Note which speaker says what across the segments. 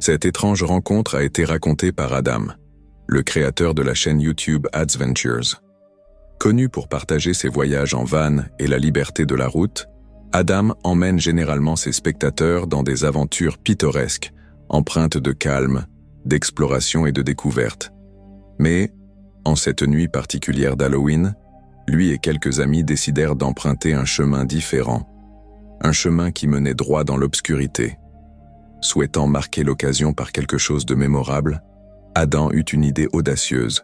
Speaker 1: Cette étrange rencontre a été racontée par Adam, le créateur de la chaîne YouTube Adventures. Connu pour partager ses voyages en van et la liberté de la route, Adam emmène généralement ses spectateurs dans des aventures pittoresques, empreintes de calme, d'exploration et de découverte. Mais, en cette nuit particulière d'Halloween, lui et quelques amis décidèrent d'emprunter un chemin différent, un chemin qui menait droit dans l'obscurité. Souhaitant marquer l'occasion par quelque chose de mémorable, Adam eut une idée audacieuse,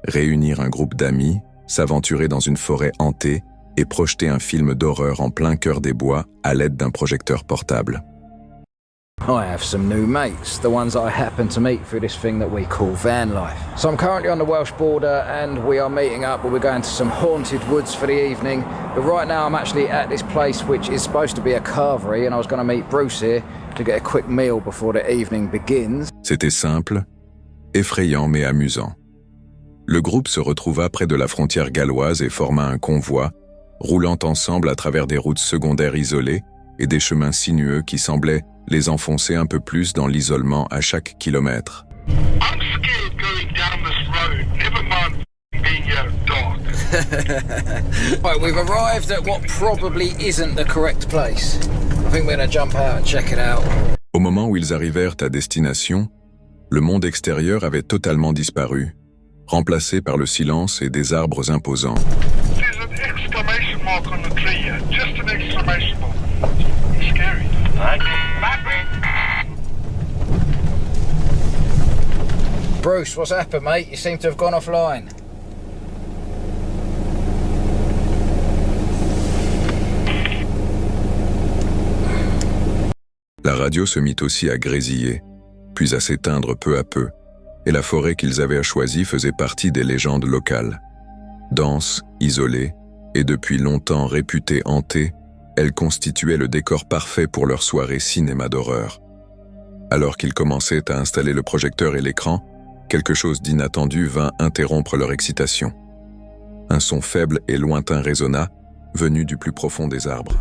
Speaker 1: réunir un groupe d'amis, s'aventurer dans une forêt hantée et projeter un film d'horreur en plein cœur des bois à l'aide d'un projecteur portable.
Speaker 2: I have some new mates, the ones I happen to meet through this thing that we call van life. So I'm currently on the Welsh border and we are meeting up, we're going to some haunted woods for the evening. But right now I'm actually at this place which is supposed to be a carvery and I was going to meet Bruce here to get a quick meal before the evening begins.
Speaker 1: C'était simple, effrayant mais amusant. Le groupe se retrouva près de la frontière galloise et forma un convoi, roulant ensemble à travers des routes secondaires isolées et des chemins sinueux qui semblaient les enfoncer un peu plus dans l'isolement à chaque kilomètre.
Speaker 3: I'm scared going down this road, never mind being out of dark.
Speaker 2: Right, we've arrived at what probably isn't the correct place. I think we're going to jump out and check it out.
Speaker 1: Au moment où ils arrivèrent à destination, le monde extérieur avait totalement disparu, remplacé par le silence et des arbres imposants.
Speaker 3: There's an exclamation mark on the tree here, just an exclamation mark. It's scary.
Speaker 2: Bruce, what's happened, mate? You seem to have gone offline.
Speaker 1: La radio se mit aussi à grésiller, puis à s'éteindre peu à peu, et la forêt qu'ils avaient choisie faisait partie des légendes locales. Dense, isolée, et depuis longtemps réputée hantée, elle constituait le décor parfait pour leur soirée cinéma d'horreur. Alors qu'ils commençaient à installer le projecteur et l'écran, quelque chose d'inattendu vint interrompre leur excitation. Un son faible et lointain résonna, venu du plus profond des arbres.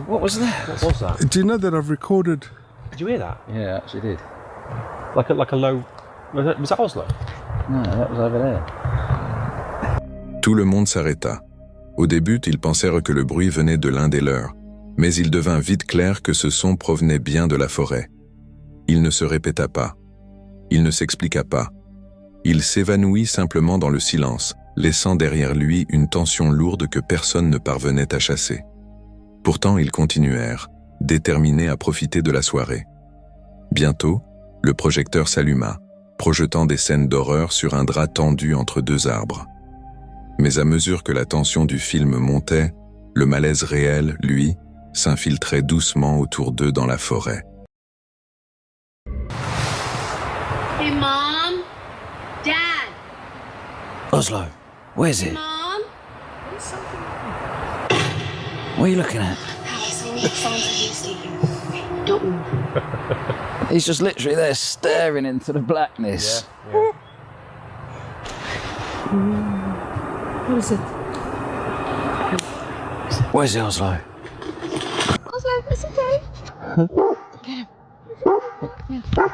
Speaker 2: What was that?
Speaker 4: What was that?
Speaker 5: Do you know that I've recorded?
Speaker 4: Did you hear that?
Speaker 2: Yeah, I actually did.
Speaker 4: Like a low. Was that Oslo?
Speaker 2: No, that was over there.
Speaker 1: Tout le monde s'arrêta. Au début, ils pensèrent que le bruit venait de l'un des leurs, mais il devint vite clair que ce son provenait bien de la forêt. Il ne se répéta pas. Il ne s'expliqua pas. Il s'évanouit simplement dans le silence, laissant derrière lui une tension lourde que personne ne parvenait à chasser. Pourtant, ils continuèrent, déterminés à profiter de la soirée. Bientôt, le projecteur s'alluma, projetant des scènes d'horreur sur un drap tendu entre deux arbres. Mais à mesure que la tension du film montait, le malaise réel, lui, s'infiltrait doucement autour d'eux dans la forêt.
Speaker 6: Hey, Mom? Dad?
Speaker 2: Oslo, where's it?
Speaker 6: Mom?
Speaker 2: What are you looking at?
Speaker 6: It sounds like he's sleeping. Don't move.
Speaker 2: He's just literally there staring into the blackness.
Speaker 4: Yeah.
Speaker 6: What is it?
Speaker 2: Where's Oslo?
Speaker 6: Oslo, it's okay. Get him. Yeah.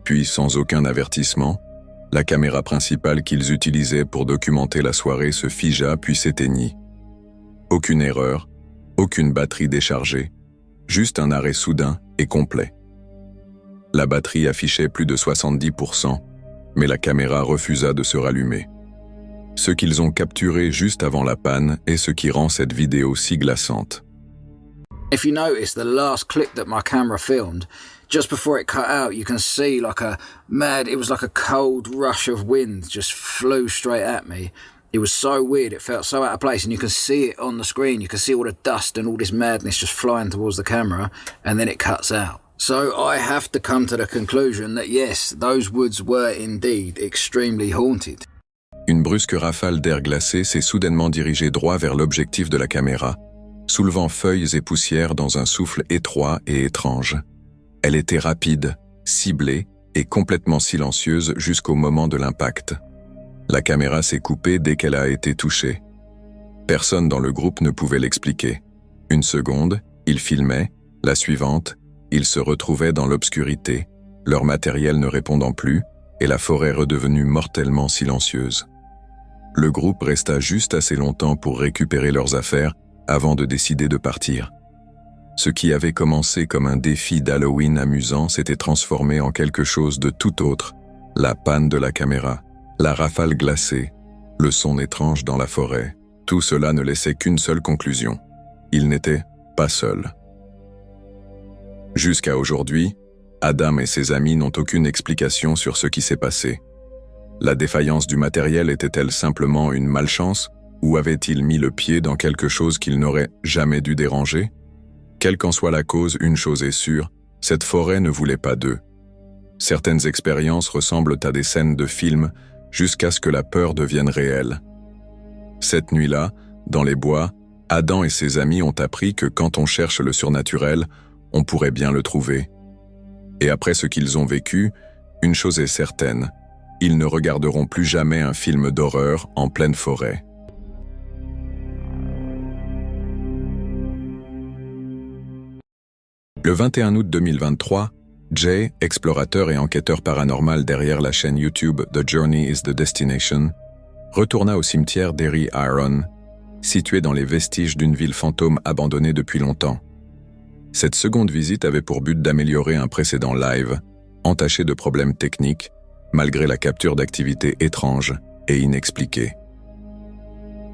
Speaker 1: Puis, sans aucun avertissement, la caméra principale qu'ils utilisaient pour documenter la soirée se figea puis s'éteignit. Aucune erreur, aucune batterie déchargée, juste un arrêt soudain et complet. La batterie affichait plus de 70%, mais la caméra refusa de se rallumer. Ce qu'ils ont capturé juste avant la panne est ce qui rend cette vidéo si glaçante.
Speaker 2: If you notice the last clip that my camera filmed, just before it cut out, you can see it was like a cold rush of wind just flew straight at me. It was so weird, it felt so out of place, and you can see it on the screen. You can see all the dust and all this madness just flying towards the camera, and then it cuts out. So I have to come to the conclusion that yes, those woods were indeed extremely haunted.
Speaker 1: Une brusque rafale d'air glacé s'est soudainement dirigée droit vers l'objectif de la caméra, soulevant feuilles et poussières dans un souffle étroit et étrange. Elle était rapide, ciblée et complètement silencieuse jusqu'au moment de l'impact. La caméra s'est coupée dès qu'elle a été touchée. Personne dans le groupe ne pouvait l'expliquer. Une seconde, ils filmaient, la suivante, ils se retrouvaient dans l'obscurité, leur matériel ne répondant plus, et la forêt redevenue mortellement silencieuse. Le groupe resta juste assez longtemps pour récupérer leurs affaires avant de décider de partir. Ce qui avait commencé comme un défi d'Halloween amusant s'était transformé en quelque chose de tout autre. La panne de la caméra, la rafale glacée, le son étrange dans la forêt. Tout cela ne laissait qu'une seule conclusion. Ils n'étaient pas seuls. Jusqu'à aujourd'hui, Adam et ses amis n'ont aucune explication sur ce qui s'est passé. La défaillance du matériel était-elle simplement une malchance, ou avait-il mis le pied dans quelque chose qu'il n'aurait jamais dû déranger? Quelle qu'en soit la cause, une chose est sûre, cette forêt ne voulait pas d'eux. Certaines expériences ressemblent à des scènes de films jusqu'à ce que la peur devienne réelle. Cette nuit-là, dans les bois, Adam et ses amis ont appris que quand on cherche le surnaturel, on pourrait bien le trouver. Et après ce qu'ils ont vécu, une chose est certaine, ils ne regarderont plus jamais un film d'horreur en pleine forêt. Le 21 août 2023, Jay, explorateur et enquêteur paranormal derrière la chaîne YouTube The Journey is the Destination, retourna au cimetière d'Erie Iron, situé dans les vestiges d'une ville fantôme abandonnée depuis longtemps. Cette seconde visite avait pour but d'améliorer un précédent live, entaché de problèmes techniques, malgré la capture d'activités étranges et inexpliquées.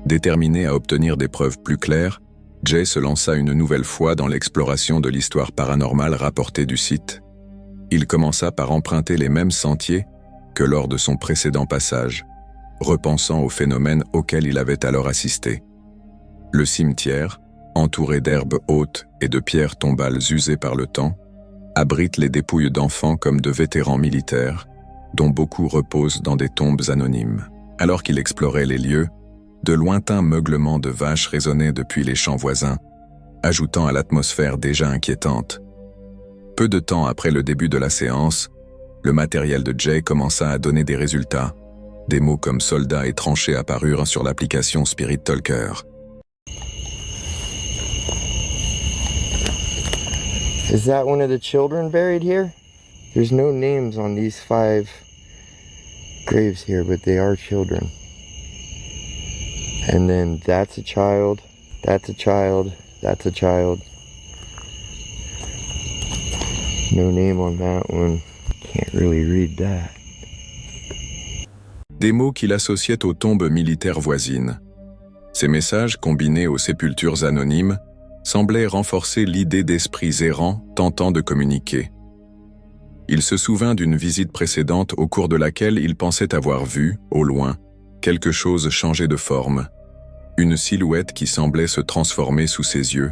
Speaker 1: Déterminé à obtenir des preuves plus claires, Jay se lança une nouvelle fois dans l'exploration de l'histoire paranormale rapportée du site. Il commença par emprunter les mêmes sentiers que lors de son précédent passage, repensant aux phénomènes auxquels il avait alors assisté. Le cimetière, entouré d'herbes hautes et de pierres tombales usées par le temps, abrite les dépouilles d'enfants comme de vétérans militaires, dont beaucoup reposent dans des tombes anonymes. Alors qu'il explorait les lieux, de lointains meuglements de vaches résonnaient depuis les champs voisins, ajoutant à l'atmosphère déjà inquiétante. Peu de temps après le début de la séance, le matériel de Jay commença à donner des résultats. Des mots comme soldat et tranché apparurent sur l'application Spirit Talker.
Speaker 5: Is that one of the children buried here? There's no names on these 5 graves here, but they are children. And then that's a child, that's a child, that's a child. No name on that one. Can't really read that.
Speaker 1: Des mots qu'il associait aux tombes militaires voisines. Ces messages, combinés aux sépultures anonymes, semblaient renforcer l'idée d'esprits errants tentant de communiquer. Il se souvint d'une visite précédente au cours de laquelle il pensait avoir vu, au loin, quelque chose changer de forme, une silhouette qui semblait se transformer sous ses yeux.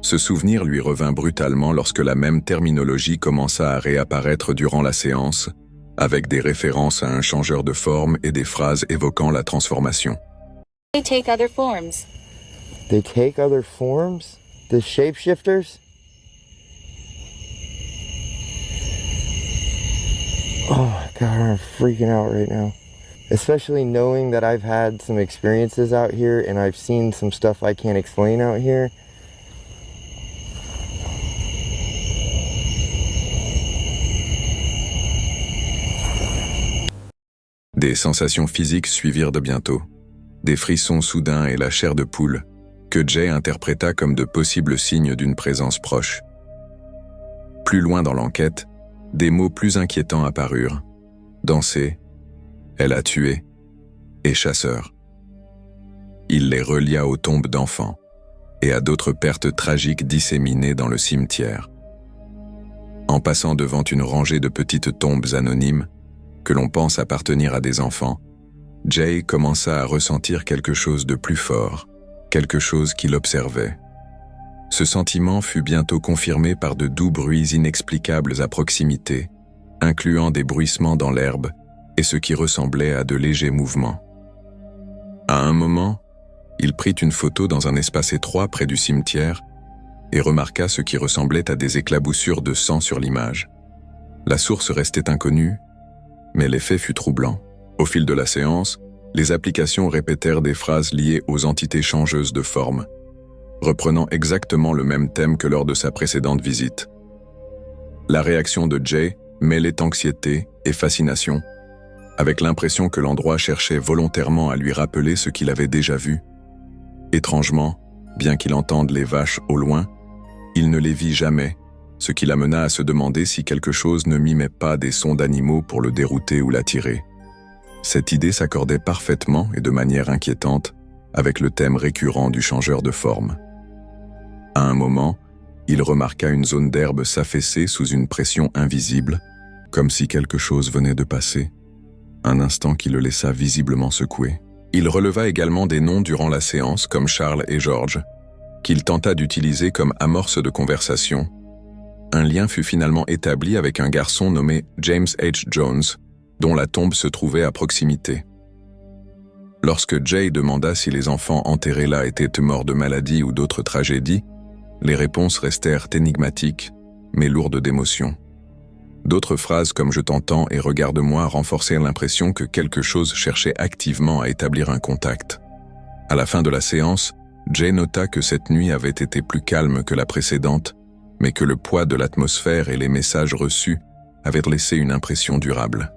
Speaker 1: Ce souvenir lui revint brutalement lorsque la même terminologie commença à réapparaître durant la séance, avec des références à un changeur de forme et des phrases évoquant la transformation.
Speaker 7: They take other forms.
Speaker 5: They take other forms? The shapeshifters? Oh my god, I'm freaking out right now. Especially knowing that I've had some experiences out here and I've seen some stuff I can't explain out here.
Speaker 1: Des sensations physiques suivirent de bientôt. Des frissons soudains et la chair de poule, que Jay interpréta comme de possibles signes d'une présence proche. Plus loin dans l'enquête, des mots plus inquiétants apparurent. Danser, elle a tué, et chasseur. Il les relia aux tombes d'enfants et à d'autres pertes tragiques disséminées dans le cimetière. En passant devant une rangée de petites tombes anonymes, que l'on pense appartenir à des enfants, Jay commença à ressentir quelque chose de plus fort, quelque chose qui l'observait. Ce sentiment fut bientôt confirmé par de doux bruits inexplicables à proximité, incluant des bruissements dans l'herbe et ce qui ressemblait à de légers mouvements. À un moment, Il prit une photo dans un espace étroit près du cimetière et remarqua ce qui ressemblait à des éclaboussures de sang sur l'image. La source restait inconnue, mais l'effet fut troublant. Au fil de la séance, les applications répétèrent des phrases liées aux entités changeuses de forme, reprenant exactement le même thème que lors de sa précédente visite. La réaction de Jay mêlait anxiété et fascination, avec l'impression que l'endroit cherchait volontairement à lui rappeler ce qu'il avait déjà vu. Étrangement, bien qu'il entende les vaches au loin, il ne les vit jamais, ce qui l'amena à se demander si quelque chose ne mimait pas des sons d'animaux pour le dérouter ou l'attirer. Cette idée s'accordait parfaitement et de manière inquiétante avec le thème récurrent du changeur de forme. À un moment, il remarqua une zone d'herbe s'affaisser sous une pression invisible, comme si quelque chose venait de passer, un instant qui le laissa visiblement secoué. Il releva également des noms durant la séance comme Charles et George, qu'il tenta d'utiliser comme amorce de conversation. Un lien fut finalement établi avec un garçon nommé James H. Jones, dont la tombe se trouvait à proximité. Lorsque Jay demanda si les enfants enterrés là étaient morts de maladie ou d'autres tragédies, les réponses restèrent énigmatiques, mais lourdes d'émotion. D'autres phrases comme « je t'entends » et « regarde-moi » renforcèrent l'impression que quelque chose cherchait activement à établir un contact. À la fin de la séance, Jay nota que cette nuit avait été plus calme que la précédente, mais que le poids de l'atmosphère et les messages reçus avaient laissé une impression durable.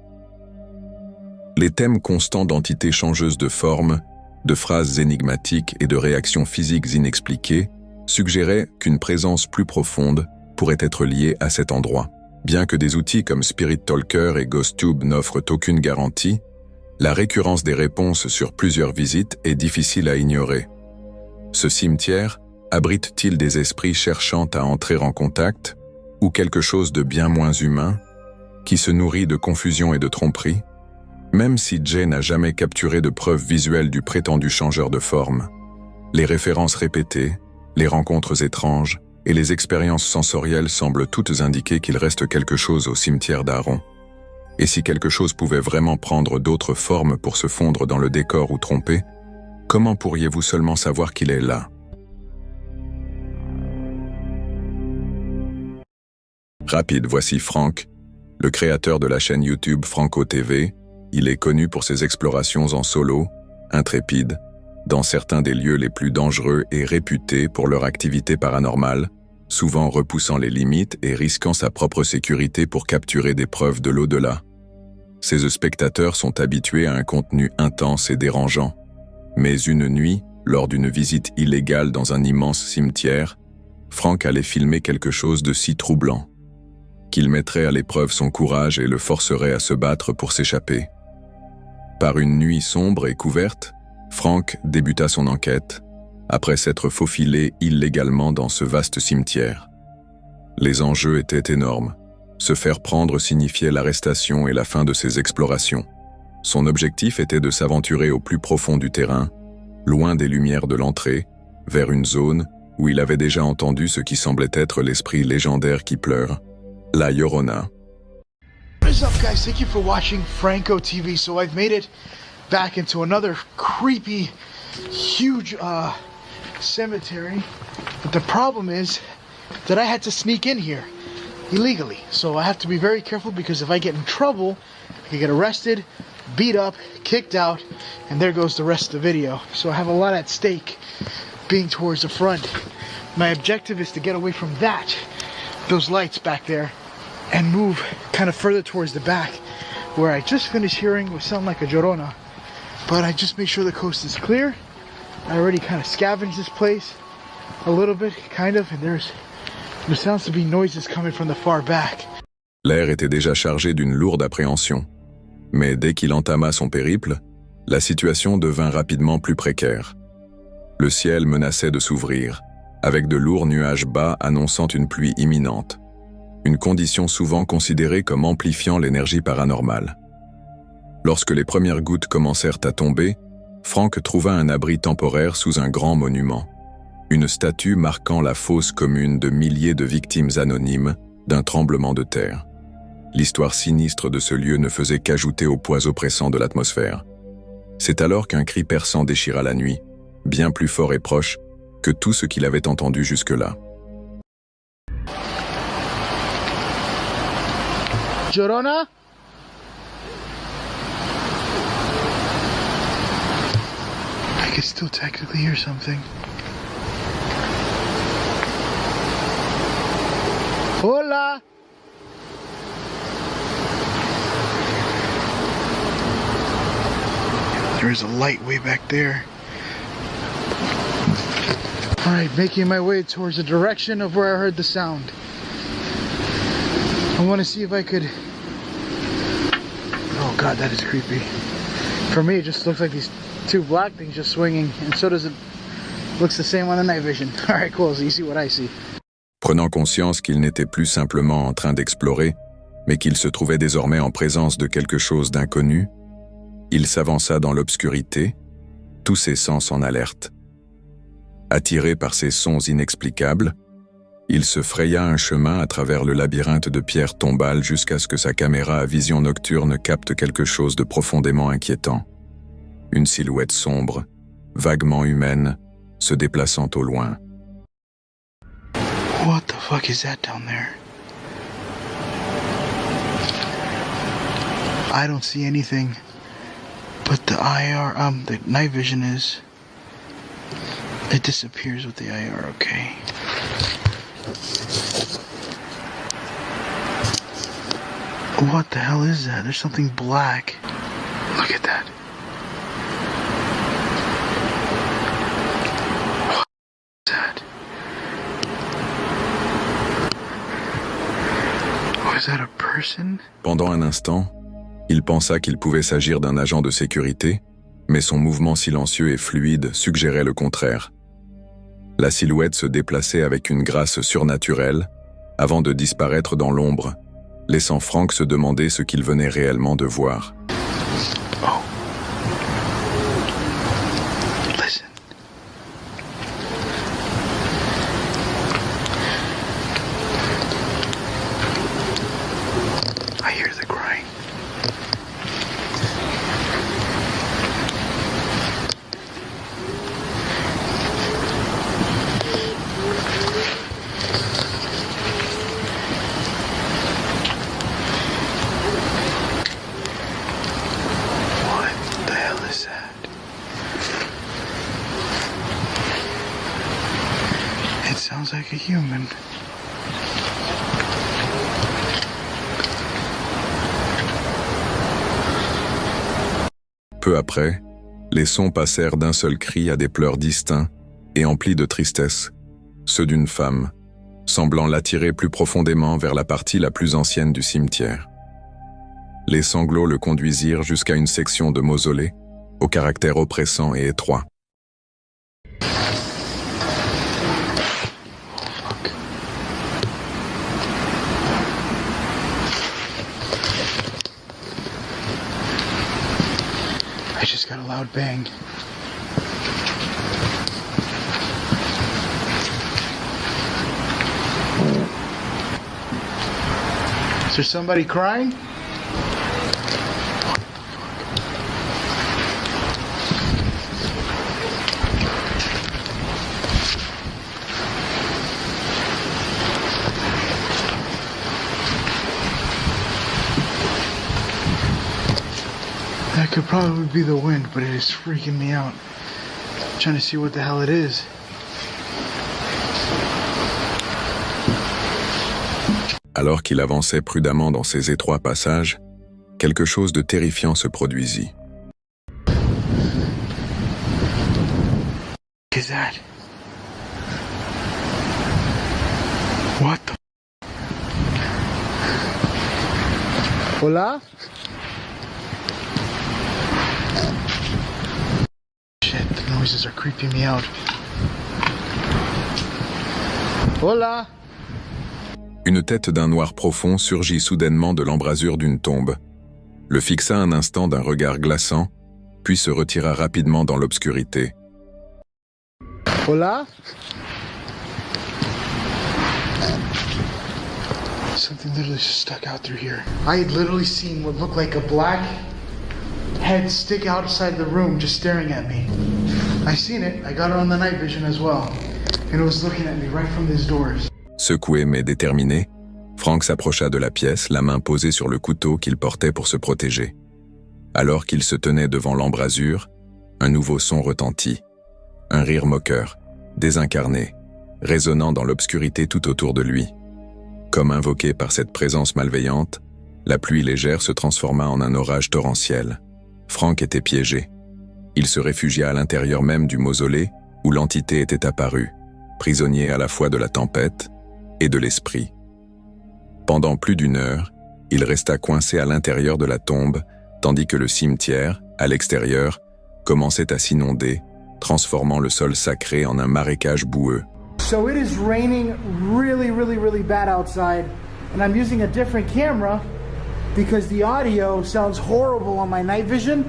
Speaker 1: Les thèmes constants d'entités changeuses de forme, de phrases énigmatiques et de réactions physiques inexpliquées suggéraient qu'une présence plus profonde pourrait être liée à cet endroit. Bien que des outils comme Spirit Talker et GhostTube n'offrent aucune garantie, la récurrence des réponses sur plusieurs visites est difficile à ignorer. Ce cimetière abrite-t-il des esprits cherchant à entrer en contact, ou quelque chose de bien moins humain, qui se nourrit de confusion et de tromperie? Même si Jay n'a jamais capturé de preuves visuelles du prétendu changeur de forme, les références répétées, les rencontres étranges et les expériences sensorielles semblent toutes indiquer qu'il reste quelque chose au cimetière d'Aaron. Et si quelque chose pouvait vraiment prendre d'autres formes pour se fondre dans le décor ou tromper, comment pourriez-vous seulement savoir qu'il est là? Rapide, voici Frank, le créateur de la chaîne YouTube Franco TV. Il est connu pour ses explorations en solo, intrépides, dans certains des lieux les plus dangereux et réputés pour leur activité paranormale, souvent repoussant les limites et risquant sa propre sécurité pour capturer des preuves de l'au-delà. Ses spectateurs sont habitués à un contenu intense et dérangeant. Mais une nuit, lors d'une visite illégale dans un immense cimetière, Frank allait filmer quelque chose de si troublant qu'il mettrait à l'épreuve son courage et le forcerait à se battre pour s'échapper. Par une nuit sombre et couverte, Frank débuta son enquête, après s'être faufilé illégalement dans ce vaste cimetière. Les enjeux étaient énormes. Se faire prendre signifiait l'arrestation et la fin de ses explorations. Son objectif était de s'aventurer au plus profond du terrain, loin des lumières de l'entrée, vers une zone où il avait déjà entendu ce qui semblait être l'esprit légendaire qui pleure, La Llorona.
Speaker 8: What is up, guys? Thank you for watching Franco TV. So I've made it back into another creepy, huge cemetery. But the problem is that I had to sneak in here illegally. So I have to be very careful because if I get in trouble, I could get arrested, beat up, kicked out, and there goes the rest of the video. So I have a lot at stake being towards the front. My objective is to get away from those lights back there, and move kind of further towards the back where I just finished hearing what sounded like a Llorona. But I just make sure the coast is clear. I already kind of scavenged this place a little bit, kind of, and there sounds to be noises coming from the far back.
Speaker 1: L'air était déjà chargé d'une lourde appréhension. Mais dès qu'il entama son périple, la situation devint rapidement plus précaire. Le ciel menaçait de s'ouvrir, avec de lourds nuages bas annonçant une pluie imminente. Une condition souvent considérée comme amplifiant l'énergie paranormale. Lorsque les premières gouttes commencèrent à tomber, Frank trouva un abri temporaire sous un grand monument, une statue marquant la fosse commune de milliers de victimes anonymes d'un tremblement de terre. L'histoire sinistre de ce lieu ne faisait qu'ajouter au poids oppressant de l'atmosphère. C'est alors qu'un cri perçant déchira la nuit, bien plus fort et proche que tout ce qu'il avait entendu jusque-là.
Speaker 8: Llorona? I could still technically hear something. Hola! There's a light way back there. Alright, making my way towards the direction of where I heard the sound. I want to see if I could... Oh god, that is creepy. For me, it just looks like these two black things just swinging, and so does it... Looks the same on the night vision. Alright, cool, so you see what I see.
Speaker 1: Prenant conscience qu'il n'était plus simplement en train d'explorer, mais qu'il se trouvait désormais en présence de quelque chose d'inconnu, il s'avança dans l'obscurité, tous ses sens en alerte. Attiré par ces sons inexplicables, il se fraya un chemin à travers le labyrinthe de pierres tombales jusqu'à ce que sa caméra à vision nocturne capte quelque chose de profondément inquiétant. Une silhouette sombre, vaguement humaine, se déplaçant au loin.
Speaker 8: What the fuck is that down there? I don't see anything, but the night vision is. It disappears with the IR, okay. What the hell is that? There's something black. Look at that. What is that? Oh, is that a person?
Speaker 1: Pendant un instant, il pensa qu'il pouvait s'agir d'un agent de sécurité, mais son mouvement silencieux et fluide suggérait le contraire. La silhouette se déplaçait avec une grâce surnaturelle, avant de disparaître dans l'ombre, laissant Frank se demander ce qu'il venait réellement de voir.
Speaker 8: Oh. Listen. I hear the crying. Sounds like a human.
Speaker 1: Peu après, les sons passèrent d'un seul cri à des pleurs distincts et emplis de tristesse, ceux d'une femme, semblant l'attirer plus profondément vers la partie la plus ancienne du cimetière. Les sanglots le conduisirent jusqu'à une section de mausolée, au caractère oppressant et étroit.
Speaker 8: I just got a loud bang. Is there somebody crying? That could probably be the wind, but it is freaking me out. I'm trying to see what the hell it is.
Speaker 1: Alors qu'il avançait prudemment dans ces étroits passages, quelque chose de terrifiant se produisit.
Speaker 8: What is that? What the? Hola? Shit, the noises are creeping me out. Hola?
Speaker 1: Une tête d'un noir profond surgit soudainement de l'embrasure d'une tombe, le fixa un instant d'un regard glaçant, puis se retira rapidement dans l'obscurité.
Speaker 8: Hola? Something literally just stuck out through here. I had literally seen what looked like a black head stick outside the room just staring at me. I seen it. I got it on the night vision as well. And it was looking at me right from these doors.
Speaker 1: Secoué mais déterminé, Frank s'approcha de la pièce, la main posée sur le couteau qu'il portait pour se protéger. Alors qu'il se tenait devant l'embrasure, un nouveau son retentit. Un rire moqueur, désincarné, résonnant dans l'obscurité tout autour de lui. Comme invoqué par cette présence malveillante, la pluie légère se transforma en un orage torrentiel. Frank était piégé. Il se réfugia à l'intérieur même du mausolée où l'entité était apparue, prisonnier à la fois de la tempête et de l'esprit. Pendant plus d'1 heure, il resta coincé à l'intérieur de la tombe, tandis que le cimetière, à l'extérieur, commençait à s'inonder, transformant le sol sacré en un marécage boueux.
Speaker 8: So it is raining really bad outside, and I'm using a different camera because the audio sounds horrible on my night vision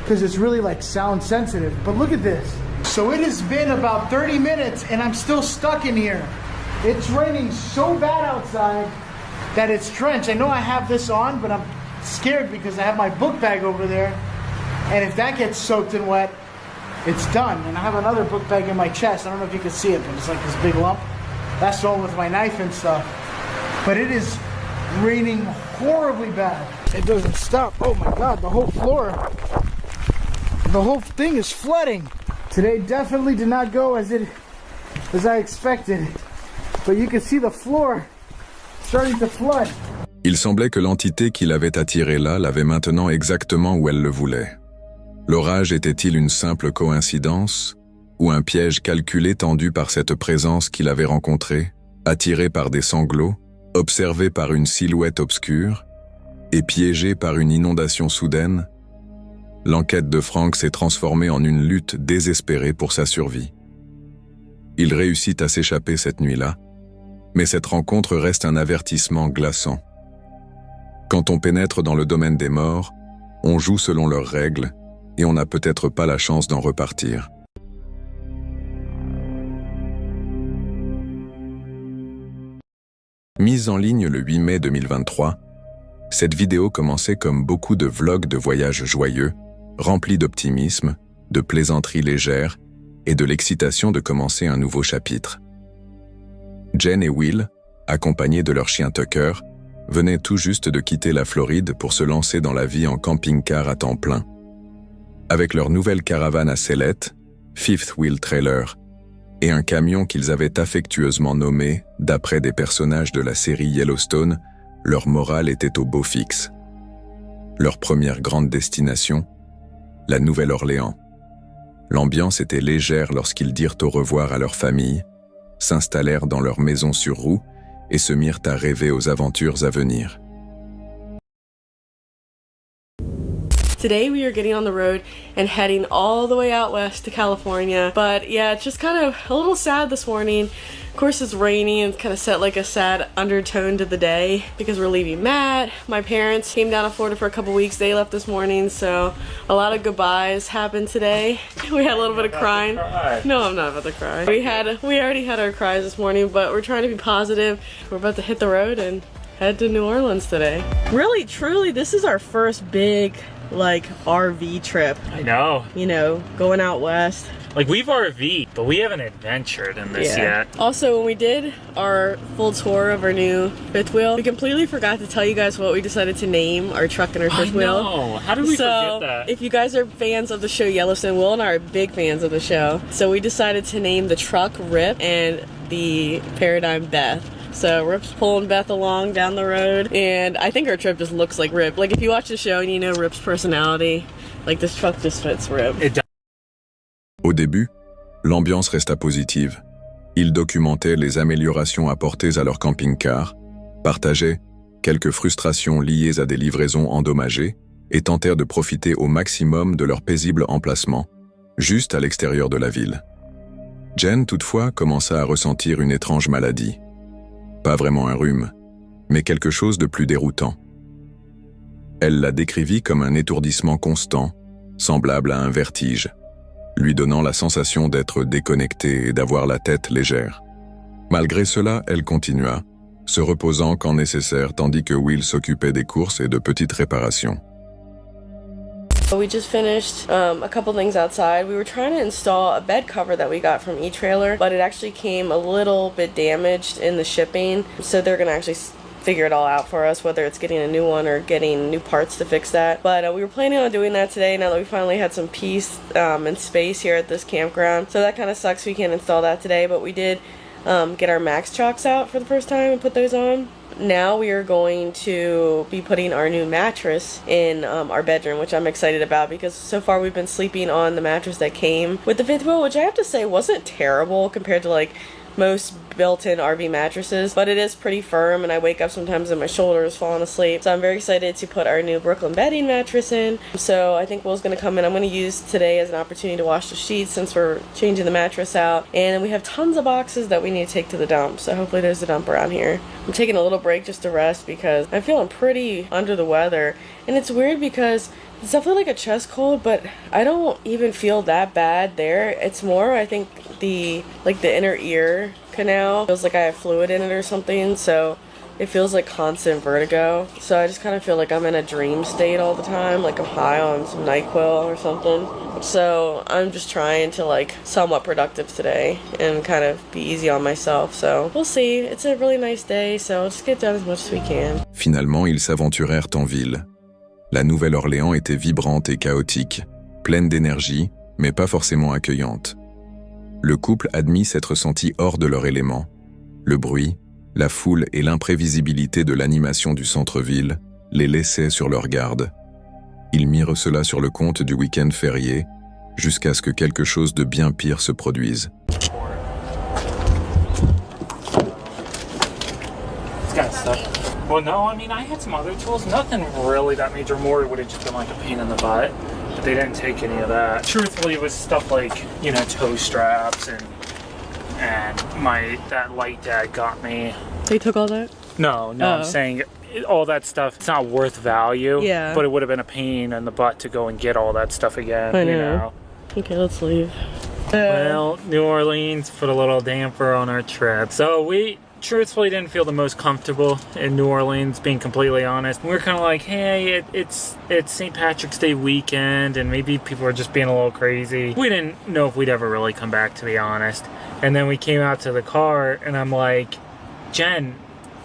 Speaker 8: because it's really like sound sensitive. But look at this. So it has been about 30 minutes and I'm still stuck in here. It's raining so bad outside that it's drenched. I know I have this on, but I'm scared because I have my book bag over there, and if that gets soaked and wet, it's done. And I have another book bag in my chest. I don't know if you can see it, but it's like this big lump. That's the one with my knife and stuff. But it is raining horribly bad. It doesn't stop. Oh my God, the whole floor, the whole thing is flooding. Today definitely did not go as I expected. But you can see the floor starting to flood.
Speaker 1: Il semblait que l'entité qui l'avait attiré là l'avait maintenant exactement où elle le voulait. L'orage était-il une simple coïncidence ou un piège calculé tendu par cette présence qu'il avait rencontrée, attiré par des sanglots, observé par une silhouette obscure et piégé par une inondation soudaine? L'enquête de Frank s'est transformée en une lutte désespérée pour sa survie. Il réussit à s'échapper cette nuit-là, mais cette rencontre reste un avertissement glaçant. Quand on pénètre dans le domaine des morts, on joue selon leurs règles et on n'a peut-être pas la chance d'en repartir. Mise en ligne le 8 mai 2023, cette vidéo commençait comme beaucoup de vlogs de voyages joyeux, remplis d'optimisme, de plaisanteries légères et de l'excitation de commencer un nouveau chapitre. Jen et Will, accompagnés de leur chien Tucker, venaient tout juste de quitter la Floride pour se lancer dans la vie en camping-car à temps plein. Avec leur nouvelle caravane à sellette, Fifth Wheel Trailer, et un camion qu'ils avaient affectueusement nommé, d'après des personnages de la série Yellowstone, leur morale était au beau fixe. Leur première grande destination, la Nouvelle-Orléans. L'ambiance était légère lorsqu'ils dirent au revoir à leur famille, s'installèrent dans leur maison sur roues et se mirent à rêver aux aventures à venir.
Speaker 9: Today we are getting on the road and heading all the way out west to California. But yeah, it's just kind of a little sad this morning. Of course it's raining and kind of set like a sad undertone to the day because we're leaving Matt. My parents came down to Florida for a couple weeks. They left this morning, so a lot of goodbyes happened today. We had a little bit of crying. No, I'm not about to cry. We already had our cries this morning, but we're trying to be positive. We're about to hit the road and head to New Orleans today. Really, truly, this is our first big like RV trip.
Speaker 10: I know.
Speaker 9: You know, going out west.
Speaker 10: Like we've RV'd, but we haven't adventured in this yet.
Speaker 9: Also, when we did our full tour of our new fifth wheel, we completely forgot to tell you guys what we decided to name our truck and our fifth wheel.
Speaker 10: I know. How did we forget that?
Speaker 9: If you guys are fans of the show Yellowstone, Will and I are big fans of the show. So we decided to name the truck Rip and the Paradigm Beth. So Rip's pulling Beth along down the road, and I think our trip just looks like Rip. Like if you watch the show and you know Rip's personality, like this truck just fits Rip.
Speaker 1: Au début, l'ambiance resta positive. Ils documentaient les améliorations apportées à leur camping-car, partageaient quelques frustrations liées à des livraisons endommagées et tentèrent de profiter au maximum de leur paisible emplacement, juste à l'extérieur de la ville. Jen, toutefois, commença à ressentir une étrange maladie. Pas vraiment un rhume, mais quelque chose de plus déroutant. Elle la décrivit comme un étourdissement constant, semblable à un vertige, lui donnant la sensation d'être déconnectée et d'avoir la tête légère. Malgré cela, elle continua, se reposant quand nécessaire tandis que Will s'occupait des courses et de petites réparations.
Speaker 9: We just finished a couple things outside. We were trying to install a bed cover that we got from eTrailer, but it actually came a little bit damaged in the shipping, so they're gonna actually figure it all out for us, whether it's getting a new one or getting new parts to fix that. But we were planning on doing that today now that we finally had some peace and space here at this campground. So that kind of sucks we can't install that today, but we did get our Max Chalks out for the first time and put those on. Now we are going to be putting our new mattress in our bedroom, which I'm excited about because so far we've been sleeping on the mattress that came with the fifth wheel, which I have to say wasn't terrible compared to like most built-in RV mattresses, but it is pretty firm and I wake up sometimes and my shoulders falling asleep. So I'm very excited to put our new Brooklyn bedding mattress in. So I think Will's gonna come in. I'm gonna use today as an opportunity to wash the sheets since we're changing the mattress out. And we have tons of boxes that we need to take to the dump. So hopefully there's a dump around here. I'm taking a little break just to rest because I'm feeling pretty under the weather. And it's weird because it's definitely like a chest cold, but I don't even feel that bad there. It's more, I think, the inner ear canal feels like I have fluid in it or something, so it feels like constant vertigo. So I just kind of feel like I'm in a dream state all the time, like I'm high on some NyQuil or something. So I'm just trying to like somewhat productive today and kind of be easy on myself. So we'll see. It's a really nice day, so I'll just get done as much as we can.
Speaker 1: Finalement, ils s'aventurèrent en ville. La Nouvelle-Orléans était vibrante et chaotique, pleine d'énergie, mais pas forcément accueillante. Le couple admit s'être senti hors de leur élément. Le bruit, la foule et l'imprévisibilité de l'animation du centre-ville les laissaient sur leur garde. Ils mirent cela sur le compte du week-end férié, jusqu'à ce que quelque chose de bien pire se produise.
Speaker 10: Well, no, I mean, I had some other tools. Nothing really that major. More, it would have just been like a pain in the butt. But they didn't take any of that. Truthfully, it was stuff like, you know, toe straps and that light dad got me.
Speaker 9: They took all that?
Speaker 10: No, I'm saying all that stuff, it's not worth value.
Speaker 9: Yeah.
Speaker 10: But it would have been a pain in the butt to go and get all that stuff again.
Speaker 9: I know.
Speaker 10: You know?
Speaker 9: Okay, let's leave.
Speaker 10: Well, New Orleans put a little damper on our trip. So we truthfully didn't feel the most comfortable in New Orleans, being completely honest. We were kind of like, hey, it's St. Patrick's Day weekend and maybe people are just being a little crazy. We didn't know if we'd ever really come back, to be honest. And then we came out to the car and I'm like, Jen,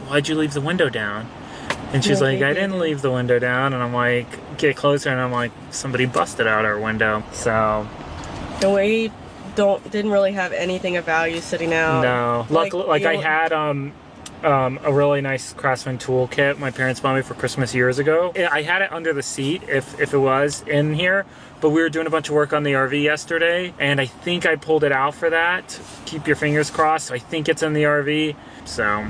Speaker 10: why'd you leave the window down? And she's like, I didn't leave the window down. And I'm like, get closer, and I'm like, somebody busted out our window. So
Speaker 9: we didn't really have anything of value sitting out.
Speaker 10: No, luckily, I had a really nice Craftsman toolkit my parents bought me for Christmas years ago. I had it under the seat if it was in here, but we were doing a bunch of work on the RV yesterday, and I think I pulled it out for that. Keep your fingers crossed. I think it's in the RV, so.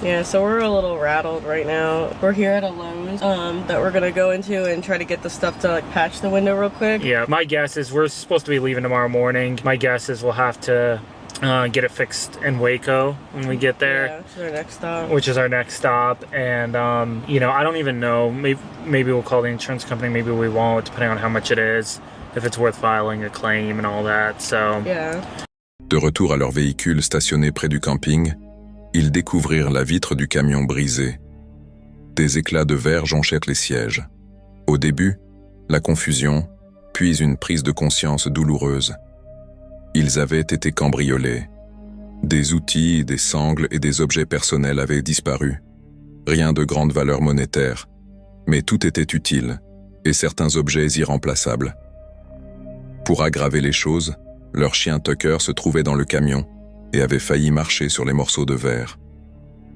Speaker 9: Yeah, so we're a little rattled right now. We're here at a Lowe's that we're gonna go into and try to get the stuff to like patch the window real quick.
Speaker 10: Yeah, my guess is we're supposed to be leaving tomorrow morning. My guess is we'll have to get it fixed in Waco when we get there.
Speaker 9: Yeah, which is our next stop.
Speaker 10: Which is our next stop, and you know, I don't even know. Maybe we'll call the insurance company. Maybe we won't, depending on how much it is, if it's worth filing a claim and all that. So.
Speaker 9: Yeah.
Speaker 1: De retour à leur véhicule stationné près du camping, ils découvrirent la vitre du camion brisée. Des éclats de verre jonchèrent les sièges. Au début, la confusion, puis une prise de conscience douloureuse. Ils avaient été cambriolés. Des outils, des sangles et des objets personnels avaient disparu. Rien de grande valeur monétaire, mais tout était utile, et certains objets irremplaçables. Pour aggraver les choses, leur chien Tucker se trouvait dans le camion et avait failli marcher sur les morceaux de verre.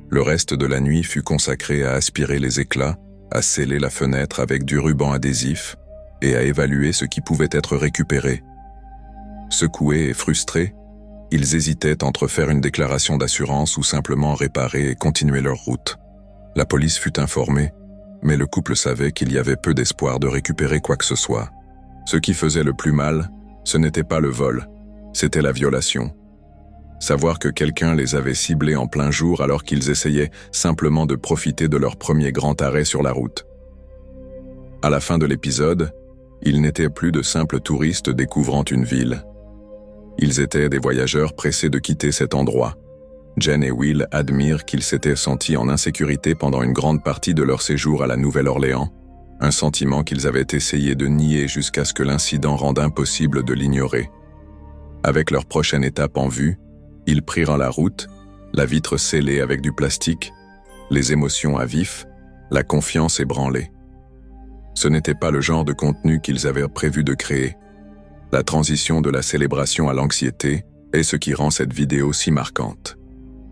Speaker 1: Le reste de la nuit fut consacré à aspirer les éclats, à sceller la fenêtre avec du ruban adhésif et à évaluer ce qui pouvait être récupéré. Secoués et frustrés, ils hésitaient entre faire une déclaration d'assurance ou simplement réparer et continuer leur route. La police fut informée, mais le couple savait qu'il y avait peu d'espoir de récupérer quoi que ce soit. Ce qui faisait le plus mal, ce n'était pas le vol, c'était la violation. Savoir que quelqu'un les avait ciblés en plein jour alors qu'ils essayaient simplement de profiter de leur premier grand arrêt sur la route. À la fin de l'épisode, ils n'étaient plus de simples touristes découvrant une ville. Ils étaient des voyageurs pressés de quitter cet endroit. Jen et Will admirent qu'ils s'étaient sentis en insécurité pendant une grande partie de leur séjour à la Nouvelle-Orléans, un sentiment qu'ils avaient essayé de nier jusqu'à ce que l'incident rende impossible de l'ignorer. Avec leur prochaine étape en vue, ils prirent la route, la vitre scellée avec du plastique, les émotions à vif, la confiance ébranlée. Ce n'était pas le genre de contenu qu'ils avaient prévu de créer. La transition de la célébration à l'anxiété est ce qui rend cette vidéo si marquante.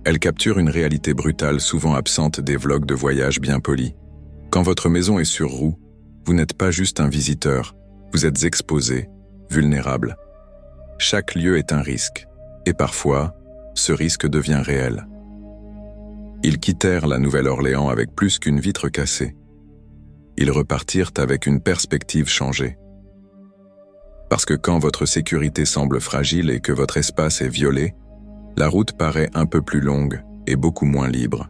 Speaker 1: Elle capture une réalité brutale souvent absente des vlogs de voyage bien polis. Quand votre maison est sur roue, vous n'êtes pas juste un visiteur, vous êtes exposé, vulnérable. Chaque lieu est un risque, et parfois, ce risque devient réel. Ils quittèrent la Nouvelle-Orléans avec plus qu'une vitre cassée. Ils repartirent avec une perspective changée. Parce que quand votre sécurité semble fragile et que votre espace est violé, la route paraît un peu plus longue et beaucoup moins libre.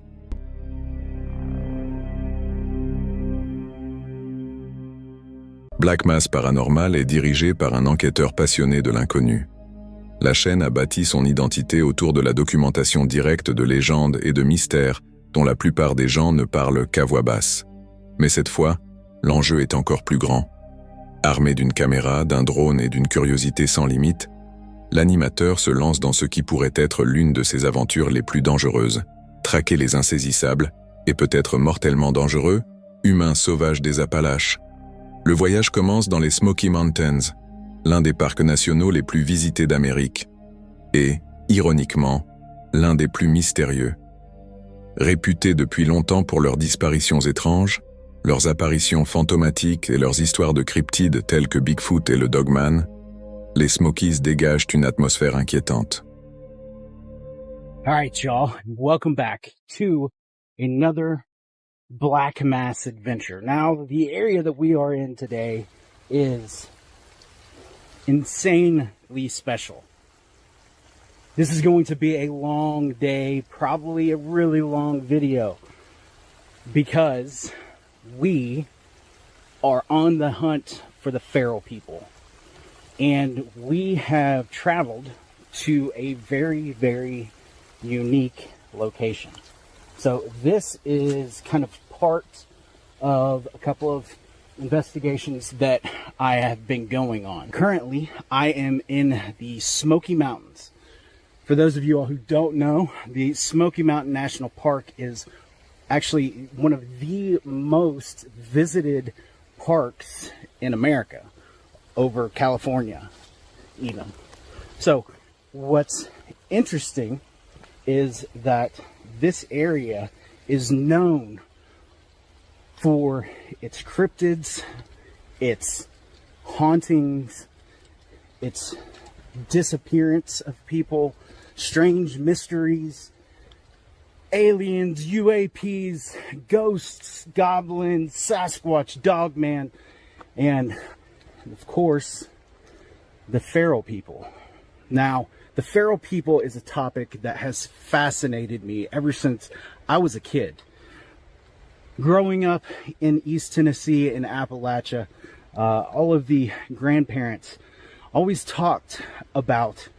Speaker 1: Black Mass Paranormal est dirigé par un enquêteur passionné de l'inconnu. La chaîne a bâti son identité autour de la documentation directe de légendes et de mystères dont la plupart des gens ne parlent qu'à voix basse. Mais cette fois, l'enjeu est encore plus grand. Armé d'une caméra, d'un drone et d'une curiosité sans limite, l'animateur se lance dans ce qui pourrait être l'une de ses aventures les plus dangereuses, traquer les insaisissables, et peut-être mortellement dangereux, humains sauvages des Appalaches. Le voyage commence dans les Smoky Mountains, l'un des parcs nationaux les plus visités d'Amérique, et, ironiquement, l'un des plus mystérieux. Réputés depuis longtemps pour leurs disparitions étranges, leurs apparitions fantomatiques et leurs histoires de cryptides telles que Bigfoot et le Dogman, les Smokies dégagent une atmosphère inquiétante.
Speaker 11: All right, y'all, welcome back to another Black Mass adventure. Now, the area that we are in today is insanely special. This is going to be a long day, probably a really long video, because we are on the hunt for the feral people. And we have traveled to a very, very unique location. So this is kind of part of a couple of investigations that I have been going on. Currently, I am in the Smoky Mountains. For those of you all who don't know, the Smoky Mountain National Park is actually one of the most visited parks in America, over California even. So what's interesting is that this area is known for its cryptids, its hauntings, its disappearance of people, strange mysteries, aliens, UAPs, ghosts, goblins, Sasquatch, Dogman, and of course, the feral people. Now, the feral people is a topic that has fascinated me ever since I was a kid. Growing up in East Tennessee in Appalachia, all of the grandparents always talked about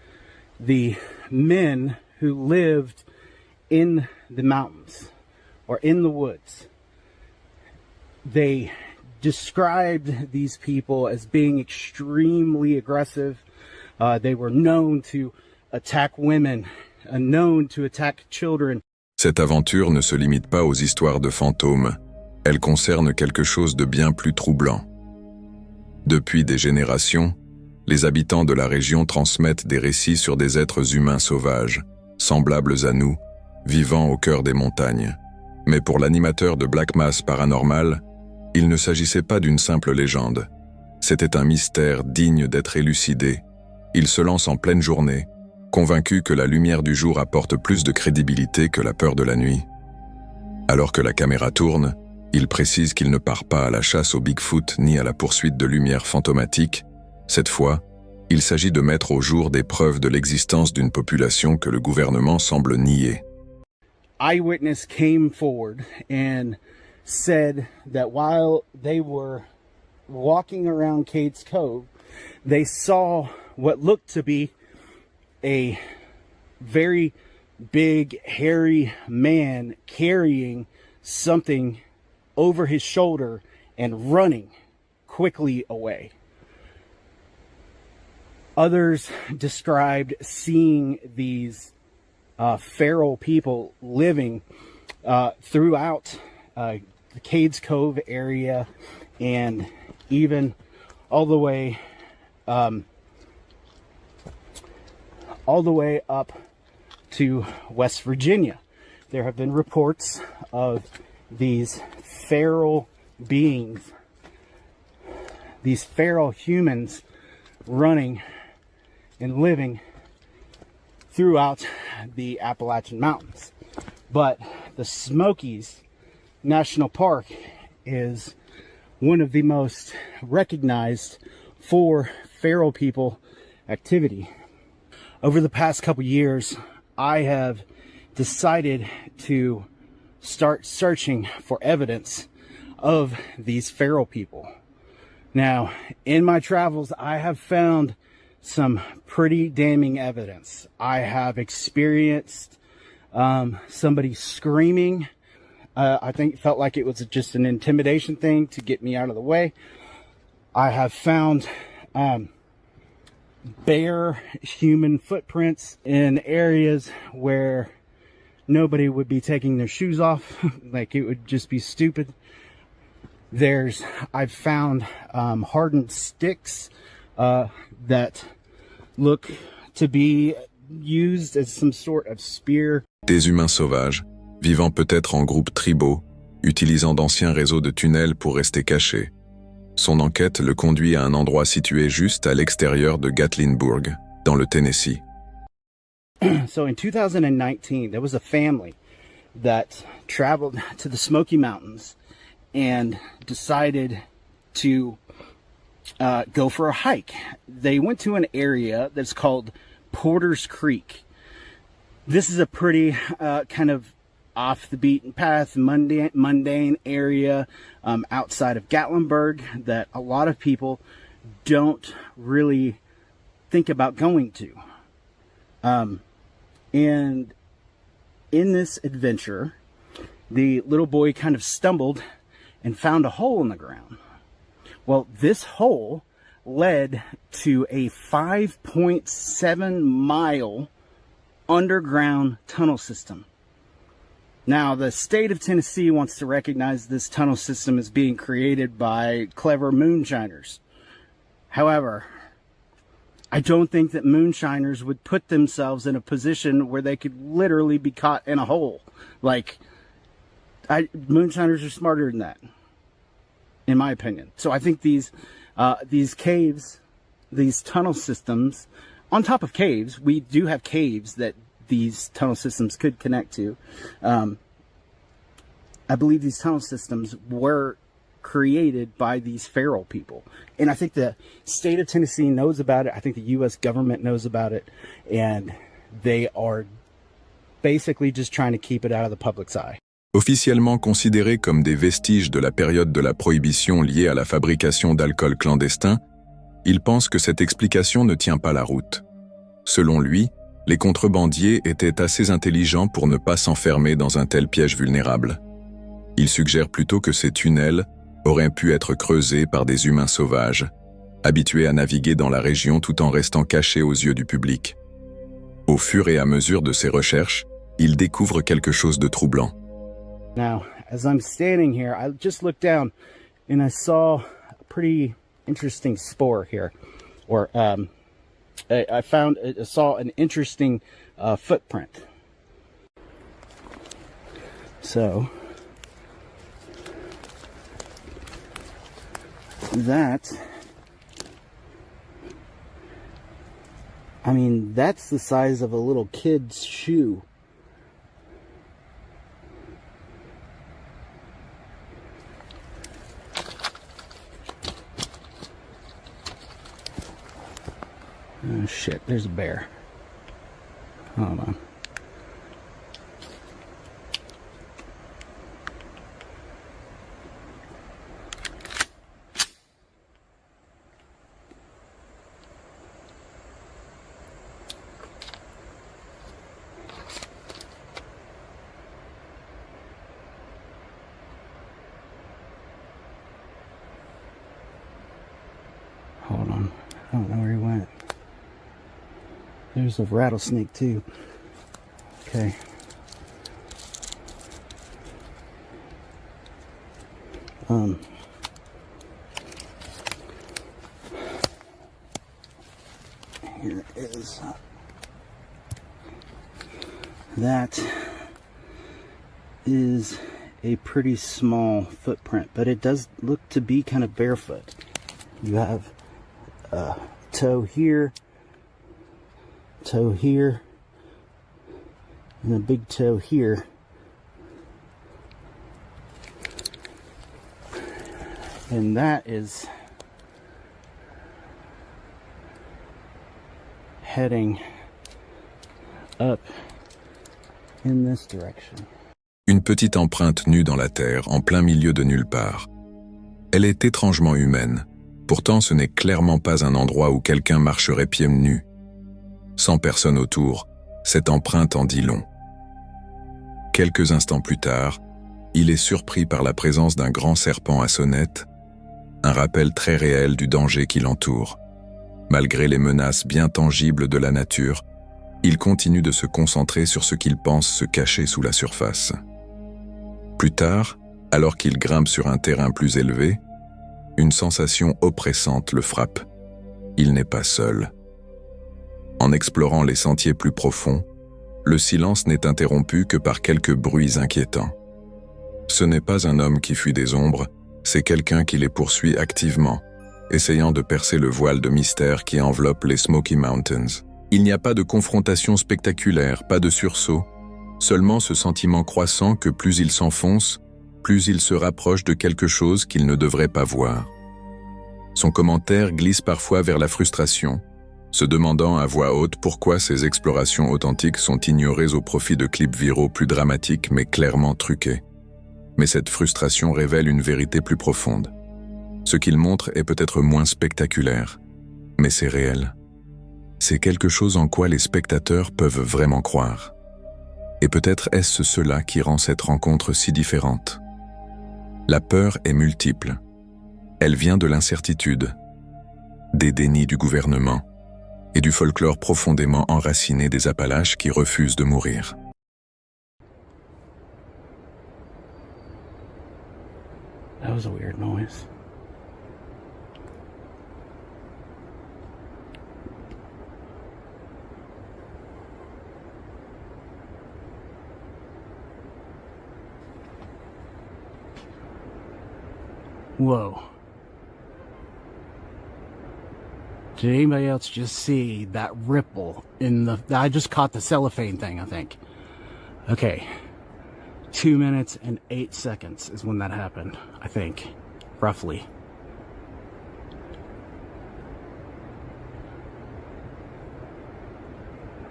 Speaker 11: the men who lived in the mountains or in the woods. They described these people as being extremely aggressive. They were known to attack women, known to attack children.
Speaker 1: Cette aventure ne se limite pas aux histoires de fantômes, elle concerne quelque chose de bien plus troublant. Depuis des générations, les habitants de la région transmettent des récits sur des êtres humains sauvages, semblables à nous, vivant au cœur des montagnes. Mais pour l'animateur de Black Mass Paranormal, il ne s'agissait pas d'une simple légende. C'était un mystère digne d'être élucidé. Il se lance en pleine journée, convaincu que la lumière du jour apporte plus de crédibilité que la peur de la nuit. Alors que la caméra tourne, il précise qu'il ne part pas à la chasse au Bigfoot ni à la poursuite de lumières fantomatiques. Cette fois, il s'agit de mettre au jour des preuves de l'existence d'une population que le gouvernement semble nier.
Speaker 11: Eyewitness came forward and said that while they were walking around Cade's Cove, they saw what looked to be a very big, hairy man carrying something over his shoulder and running quickly away. Others described seeing these feral people living throughout the Cades Cove area, and even all the way up to West Virginia. There have been reports of these feral beings, these feral humans running and living throughout the Appalachian Mountains. But the Smokies National Park is one of the most recognized for feral people activity. Over the past couple years, I have decided to start searching for evidence of these feral people. Now, in my travels, I have found some pretty damning evidence. I have experienced somebody screaming. I think it felt like it was just an intimidation thing to get me out of the way. I have found bare human footprints in areas where nobody would be taking their shoes off. Like, it would just be stupid. I've found hardened sticks that look to be used as some sort of spear.
Speaker 1: Des humains sauvages, vivant peut-être en groupes tribaux, utilisant d'anciens réseaux de tunnels pour rester cachés. Son enquête le conduit à un endroit situé juste à l'extérieur de Gatlinburg, dans le Tennessee.
Speaker 11: So in 2019, there was a family that traveled to the Smoky Mountains and decided to go for a hike. They went to an area that's called Porter's Creek. This is a pretty kind of off the beaten path, mundane area outside of Gatlinburg that a lot of people don't really think about going to. And in this adventure, the little boy kind of stumbled and found a hole in the ground. Well, this hole led to a 5.7 mile underground tunnel system. Now, the state of Tennessee wants to recognize this tunnel system as being created by clever moonshiners. However, I don't think that moonshiners would put themselves in a position where they could literally be caught in a hole. Like, moonshiners are smarter than that, in my opinion. So I think these caves, these tunnel systems, on top of caves, we do have caves that these tunnel systems could connect to. I believe these tunnel systems were created by these feral people. And I think the state of Tennessee knows about it. I think the U.S. government knows about it. And they are basically just trying to keep it out of the public's eye.
Speaker 1: Officiellement considérés comme des vestiges de la période de la prohibition liée à la fabrication d'alcool clandestin, il pense que cette explication ne tient pas la route. Selon lui, les contrebandiers étaient assez intelligents pour ne pas s'enfermer dans un tel piège vulnérable. Il suggère plutôt que ces tunnels auraient pu être creusés par des humains sauvages, habitués à naviguer dans la région tout en restant cachés aux yeux du public. Au fur et à mesure de ses recherches, il découvre quelque chose de troublant.
Speaker 11: Now, as I'm standing here, I just looked down and I saw a pretty interesting spore here. Or I saw an interesting footprint. So that's the size of a little kid's shoe. Oh shit, there's a bear. Hold on. don't know where he went. There's a rattlesnake too. Okay. Here is that is a pretty small footprint, but it does look to be kind of barefoot. You have a toe here, and a big toe here. And that is heading up in this direction.
Speaker 1: Une petite empreinte nue dans la terre, en plein milieu de nulle part. Elle est étrangement humaine. Pourtant, ce n'est clairement pas un endroit où quelqu'un marcherait pieds nus. Sans personne autour, cette empreinte en dit long. Quelques instants plus tard, il est surpris par la présence d'un grand serpent à sonnette, un rappel très réel du danger qui l'entoure. Malgré les menaces bien tangibles de la nature, il continue de se concentrer sur ce qu'il pense se cacher sous la surface. Plus tard, alors qu'il grimpe sur un terrain plus élevé, une sensation oppressante le frappe. Il n'est pas seul. En explorant les sentiers plus profonds, le silence n'est interrompu que par quelques bruits inquiétants. Ce n'est pas un homme qui fuit des ombres, c'est quelqu'un qui les poursuit activement, essayant de percer le voile de mystère qui enveloppe les Smoky Mountains. Il n'y a pas de confrontation spectaculaire, pas de sursaut, seulement ce sentiment croissant que plus il s'enfonce, plus il se rapproche de quelque chose qu'il ne devrait pas voir. Son commentaire glisse parfois vers la frustration, se demandant à voix haute pourquoi ces explorations authentiques sont ignorées au profit de clips viraux plus dramatiques mais clairement truqués. Mais cette frustration révèle une vérité plus profonde. Ce qu'il montre est peut-être moins spectaculaire, mais c'est réel. C'est quelque chose en quoi les spectateurs peuvent vraiment croire. Et peut-être est-ce cela qui rend cette rencontre si différente. La peur est multiple. Elle vient de l'incertitude, des dénis du gouvernement et du folklore profondément enraciné des Appalaches qui refusent de mourir.
Speaker 11: That was a weird noise. Whoa. Did anybody else just see that ripple in the... I just caught the cellophane thing, I think. Okay. 2 minutes and 8 seconds is when that happened, I think. Roughly.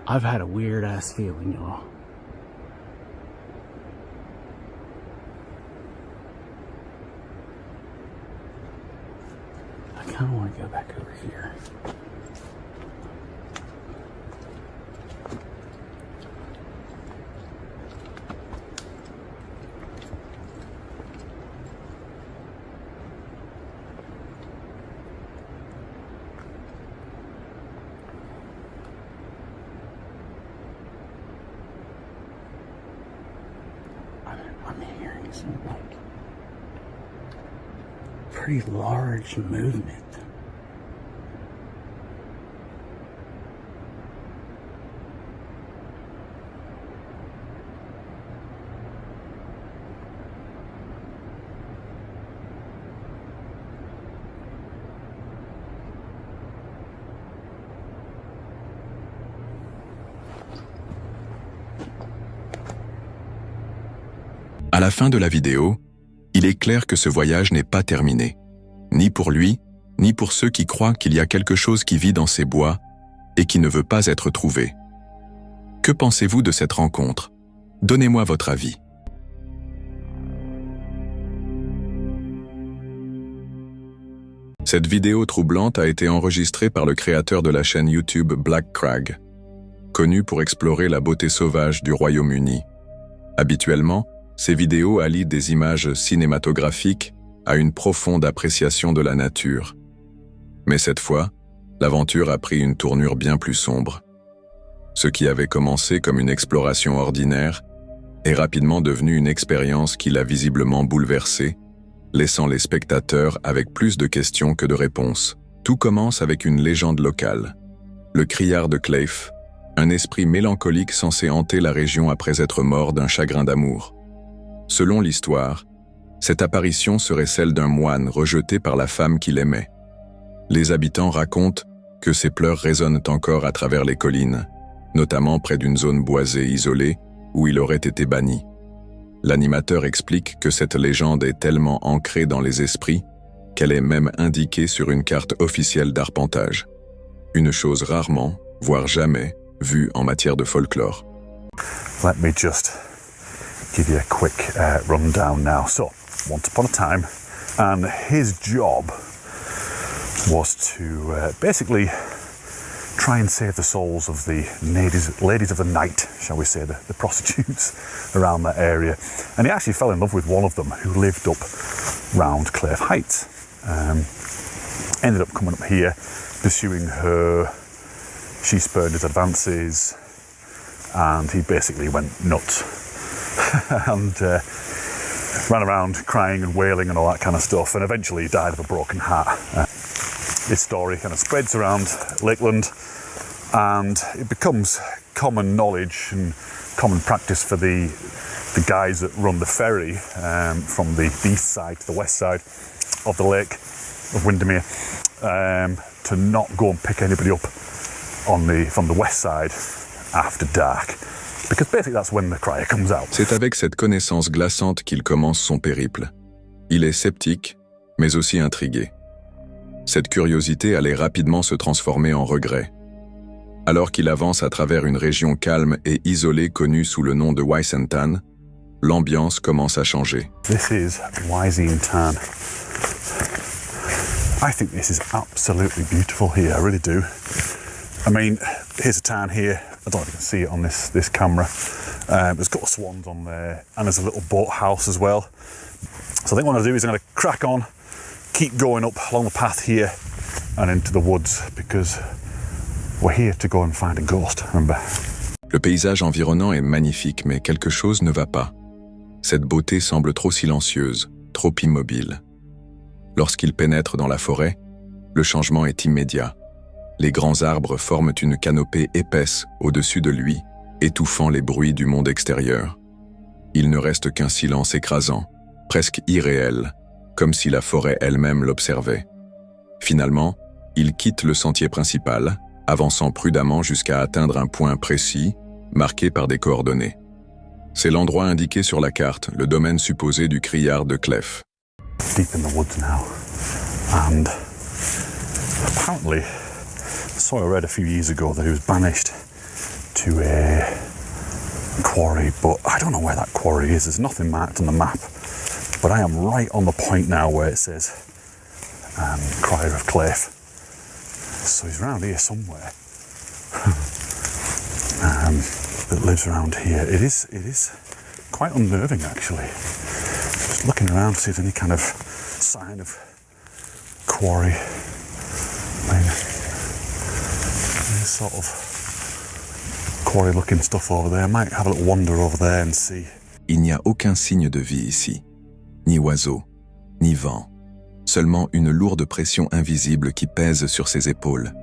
Speaker 11: I've had a weird-ass feeling, y'all. I kind of want to go back over here. I'm hearing some like pretty large movement.
Speaker 1: À la fin de la vidéo, il est clair que ce voyage n'est pas terminé, ni pour lui, ni pour ceux qui croient qu'il y a quelque chose qui vit dans ces bois et qui ne veut pas être trouvé. Que pensez-vous de cette rencontre? Donnez-moi votre avis. Cette vidéo troublante a été enregistrée par le créateur de la chaîne YouTube Black Crag, connu pour explorer la beauté sauvage du Royaume-Uni. Habituellement, ces vidéos allient des images cinématographiques à une profonde appréciation de la nature. Mais cette fois, l'aventure a pris une tournure bien plus sombre. Ce qui avait commencé comme une exploration ordinaire est rapidement devenu une expérience qui l'a visiblement bouleversé, laissant les spectateurs avec plus de questions que de réponses. Tout commence avec une légende locale. Le Crier of Cliff, un esprit mélancolique censé hanter la région après être mort d'un chagrin d'amour. Selon l'histoire, cette apparition serait celle d'un moine rejeté par la femme qu'il aimait. Les habitants racontent que ses pleurs résonnent encore à travers les collines, notamment près d'une zone boisée isolée où il aurait été banni. L'animateur explique que cette légende est tellement ancrée dans les esprits qu'elle est même indiquée sur une carte officielle d'arpentage. Une chose rarement, voire jamais, vue en matière de folklore.
Speaker 12: Let me just give you a quick rundown now. So, once upon a time, and his job was to basically try and save the souls of the ladies of the night, shall we say, the prostitutes around that area. And he actually fell in love with one of them who lived up round Cliff Heights. Ended up coming up here, pursuing her. She spurned his advances, and he basically went nuts and ran around crying and wailing and all that kind of stuff, and eventually died of a broken heart. This story kind of spreads around Lakeland, and it becomes common knowledge and common practice for the guys that run the ferry from the east side to the west side of the lake of Windermere to not go and pick anybody up from the west side after dark, because basically that's when the crier comes out.
Speaker 1: C'est avec cette connaissance glaçante qu'il commence son périple. Il est sceptique, mais aussi intrigué. Cette curiosité allait rapidement se transformer en regret. Alors qu'il avance à travers une région calme et isolée connue sous le nom de Wysentan, l'ambiance commence à changer.
Speaker 12: This is Wysentan. I think this is absolutely beautiful here, I really do. I mean, here's a town here. I don't know if you can see it on this camera. There's got swans on there, and there's a little boathouse as well. So I think what I'm going to do is I'm going to crack on, keep going up along the path here and into the woods, because we're here to go and find a ghost, remember.
Speaker 1: Le paysage environnant est magnifique, mais quelque chose ne va pas. Cette beauté semble trop silencieuse, trop immobile. Lorsqu'il pénètre dans la forêt, le changement est immédiat. Les grands arbres forment une canopée épaisse au-dessus de lui, étouffant les bruits du monde extérieur. Il ne reste qu'un silence écrasant, presque irréel, comme si la forêt elle-même l'observait. Finalement, il quitte le sentier principal, avançant prudemment jusqu'à atteindre un point précis, marqué par des coordonnées. C'est l'endroit indiqué sur la carte, le domaine supposé du Crier of Cliff.
Speaker 12: Deep in the woods now, and apparently, so I read a few years ago that he was banished to a quarry, but I don't know where that quarry is. There's nothing marked on the map, but I am right on the point now where it says Crier of Cliff. So he's around here somewhere. That lives around here. It is quite unnerving, actually. Just looking around to see if there's any kind of sign of quarry. I mean, there's sort of quarry-looking stuff over there. I might have a little wander over there and see.
Speaker 1: Il n'y a aucun signe de vie ici. Ni oiseau, ni vent. Seulement une lourde pression invisible qui pèse sur ses épaules.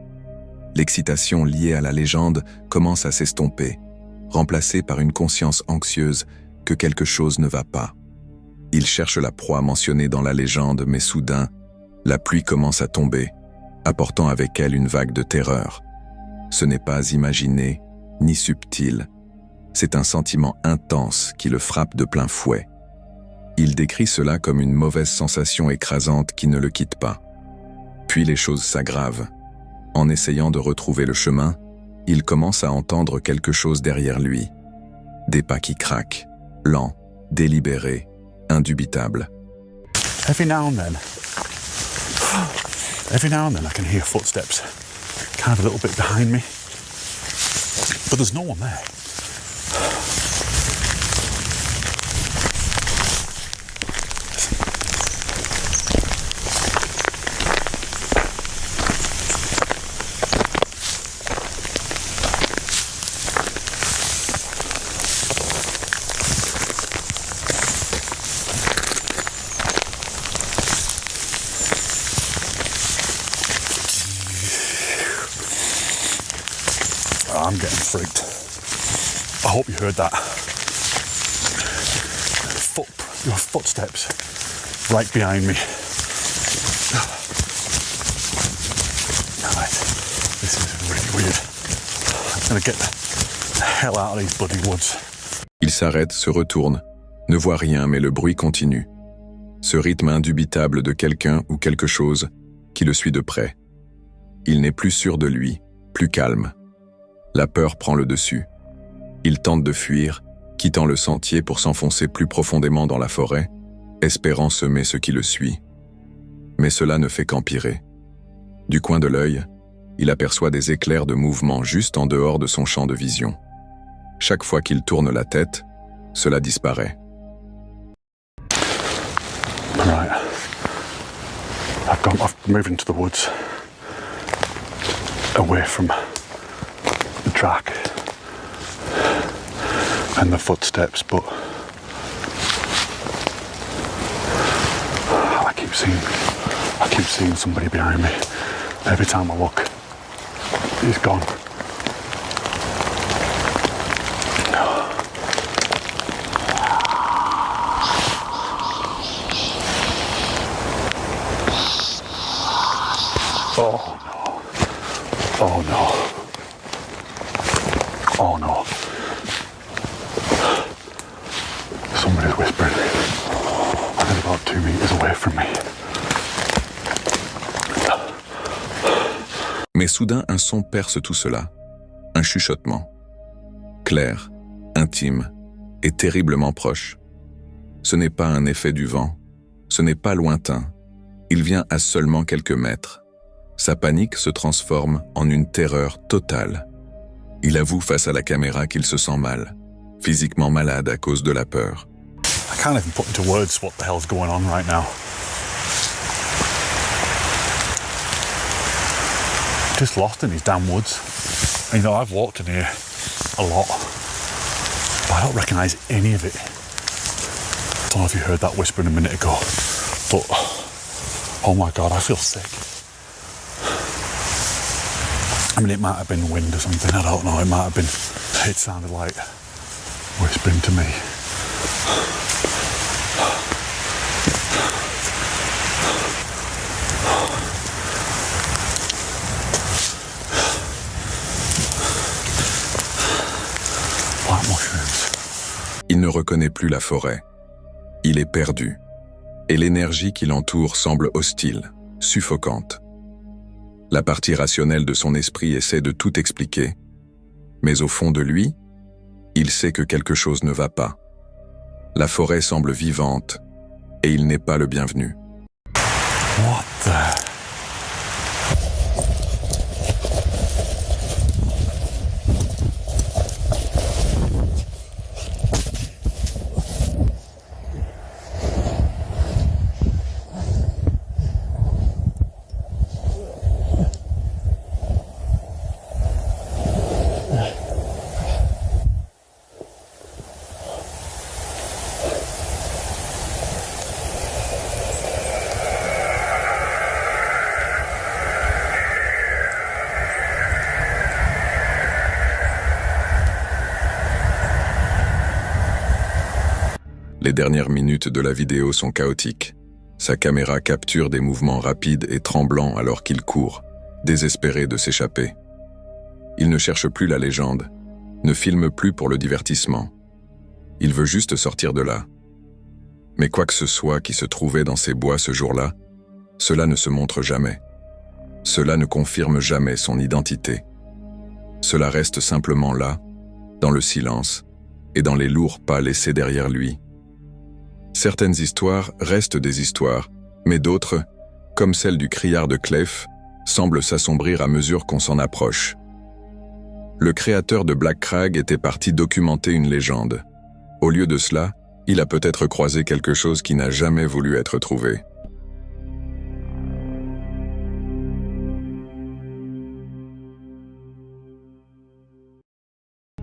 Speaker 1: L'excitation liée à la légende commence à s'estomper, remplacée par une conscience anxieuse que quelque chose ne va pas. Il cherche la proie mentionnée dans la légende, mais soudain, la pluie commence à tomber, apportant avec elle une vague de terreur. Ce n'est pas imaginé, ni subtil. C'est un sentiment intense qui le frappe de plein fouet. Il décrit cela comme une mauvaise sensation écrasante qui ne le quitte pas. Puis les choses s'aggravent. En essayant de retrouver le chemin, il commence à entendre quelque chose derrière lui. Des pas qui craquent, lents, délibérés, indubitables.
Speaker 12: Every now and then I can hear footsteps kind of a little bit behind me, but there's no one there. freaked. I hope you heard that. Your footsteps right behind me. Right, this is really weird. I'm gonna get the hell out of these bloody woods.
Speaker 1: Il s'arrête, se retourne, ne voit rien mais le bruit continue. Ce rythme indubitable de quelqu'un ou quelque chose qui le suit de près. Il n'est plus sûr de lui, plus calme. La peur prend le dessus. Il tente de fuir, quittant le sentier pour s'enfoncer plus profondément dans la forêt, espérant semer ce qui le suit. Mais cela ne fait qu'empirer. Du coin de l'œil, il aperçoit des éclairs de mouvement juste en dehors de son champ de vision. Chaque fois qu'il tourne la tête, cela disparaît.
Speaker 12: Right. I've moved into the woods, away from the track and the footsteps, but I keep seeing somebody behind me. Every time I look, he's gone. Oh no. Oh no. Oh no. Somebody's whispering. And about 2 meters away from me.
Speaker 1: Mais soudain, un son perce tout cela. Un chuchotement. Clair, intime et terriblement proche. Ce n'est pas un effet du vent. Ce n'est pas lointain. Il vient à seulement quelques mètres. Sa panique se transforme en une terreur totale. Il avoue face à la caméra qu'il se sent mal, physiquement malade à cause de la peur.
Speaker 12: I can't even put into words what the hell's going on right now. Just lost in these damn woods. You know, I've walked in here a lot, but I don't recognise any of it. I don't know if you heard that whispering a minute ago, but oh my god, I feel sick. I mean, it might have been wind or something, I don't know, it sounded like whispering to me. Black mushrooms.
Speaker 1: Il ne reconnaît plus la forêt. Il est perdu. Et l'énergie qui l'entoure semble hostile, suffocante. La partie rationnelle de son esprit essaie de tout expliquer, mais au fond de lui, il sait que quelque chose ne va pas. La forêt semble vivante, et il n'est pas le bienvenu.
Speaker 12: What the...
Speaker 1: Les dernières minutes de la vidéo sont chaotiques. Sa caméra capture des mouvements rapides et tremblants alors qu'il court, désespéré de s'échapper. Il ne cherche plus la légende, ne filme plus pour le divertissement. Il veut juste sortir de là. Mais quoi que ce soit qui se trouvait dans ces bois ce jour-là, cela ne se montre jamais. Cela ne confirme jamais son identité. Cela reste simplement là, dans le silence et dans les lourds pas laissés derrière lui. Certaines histoires restent des histoires, mais d'autres, comme celle du Crier of Cliff, semblent s'assombrir à mesure qu'on s'en approche. Le créateur de Black Crag était parti documenter une légende. Au lieu de cela, il a peut-être croisé quelque chose qui n'a jamais voulu être trouvé.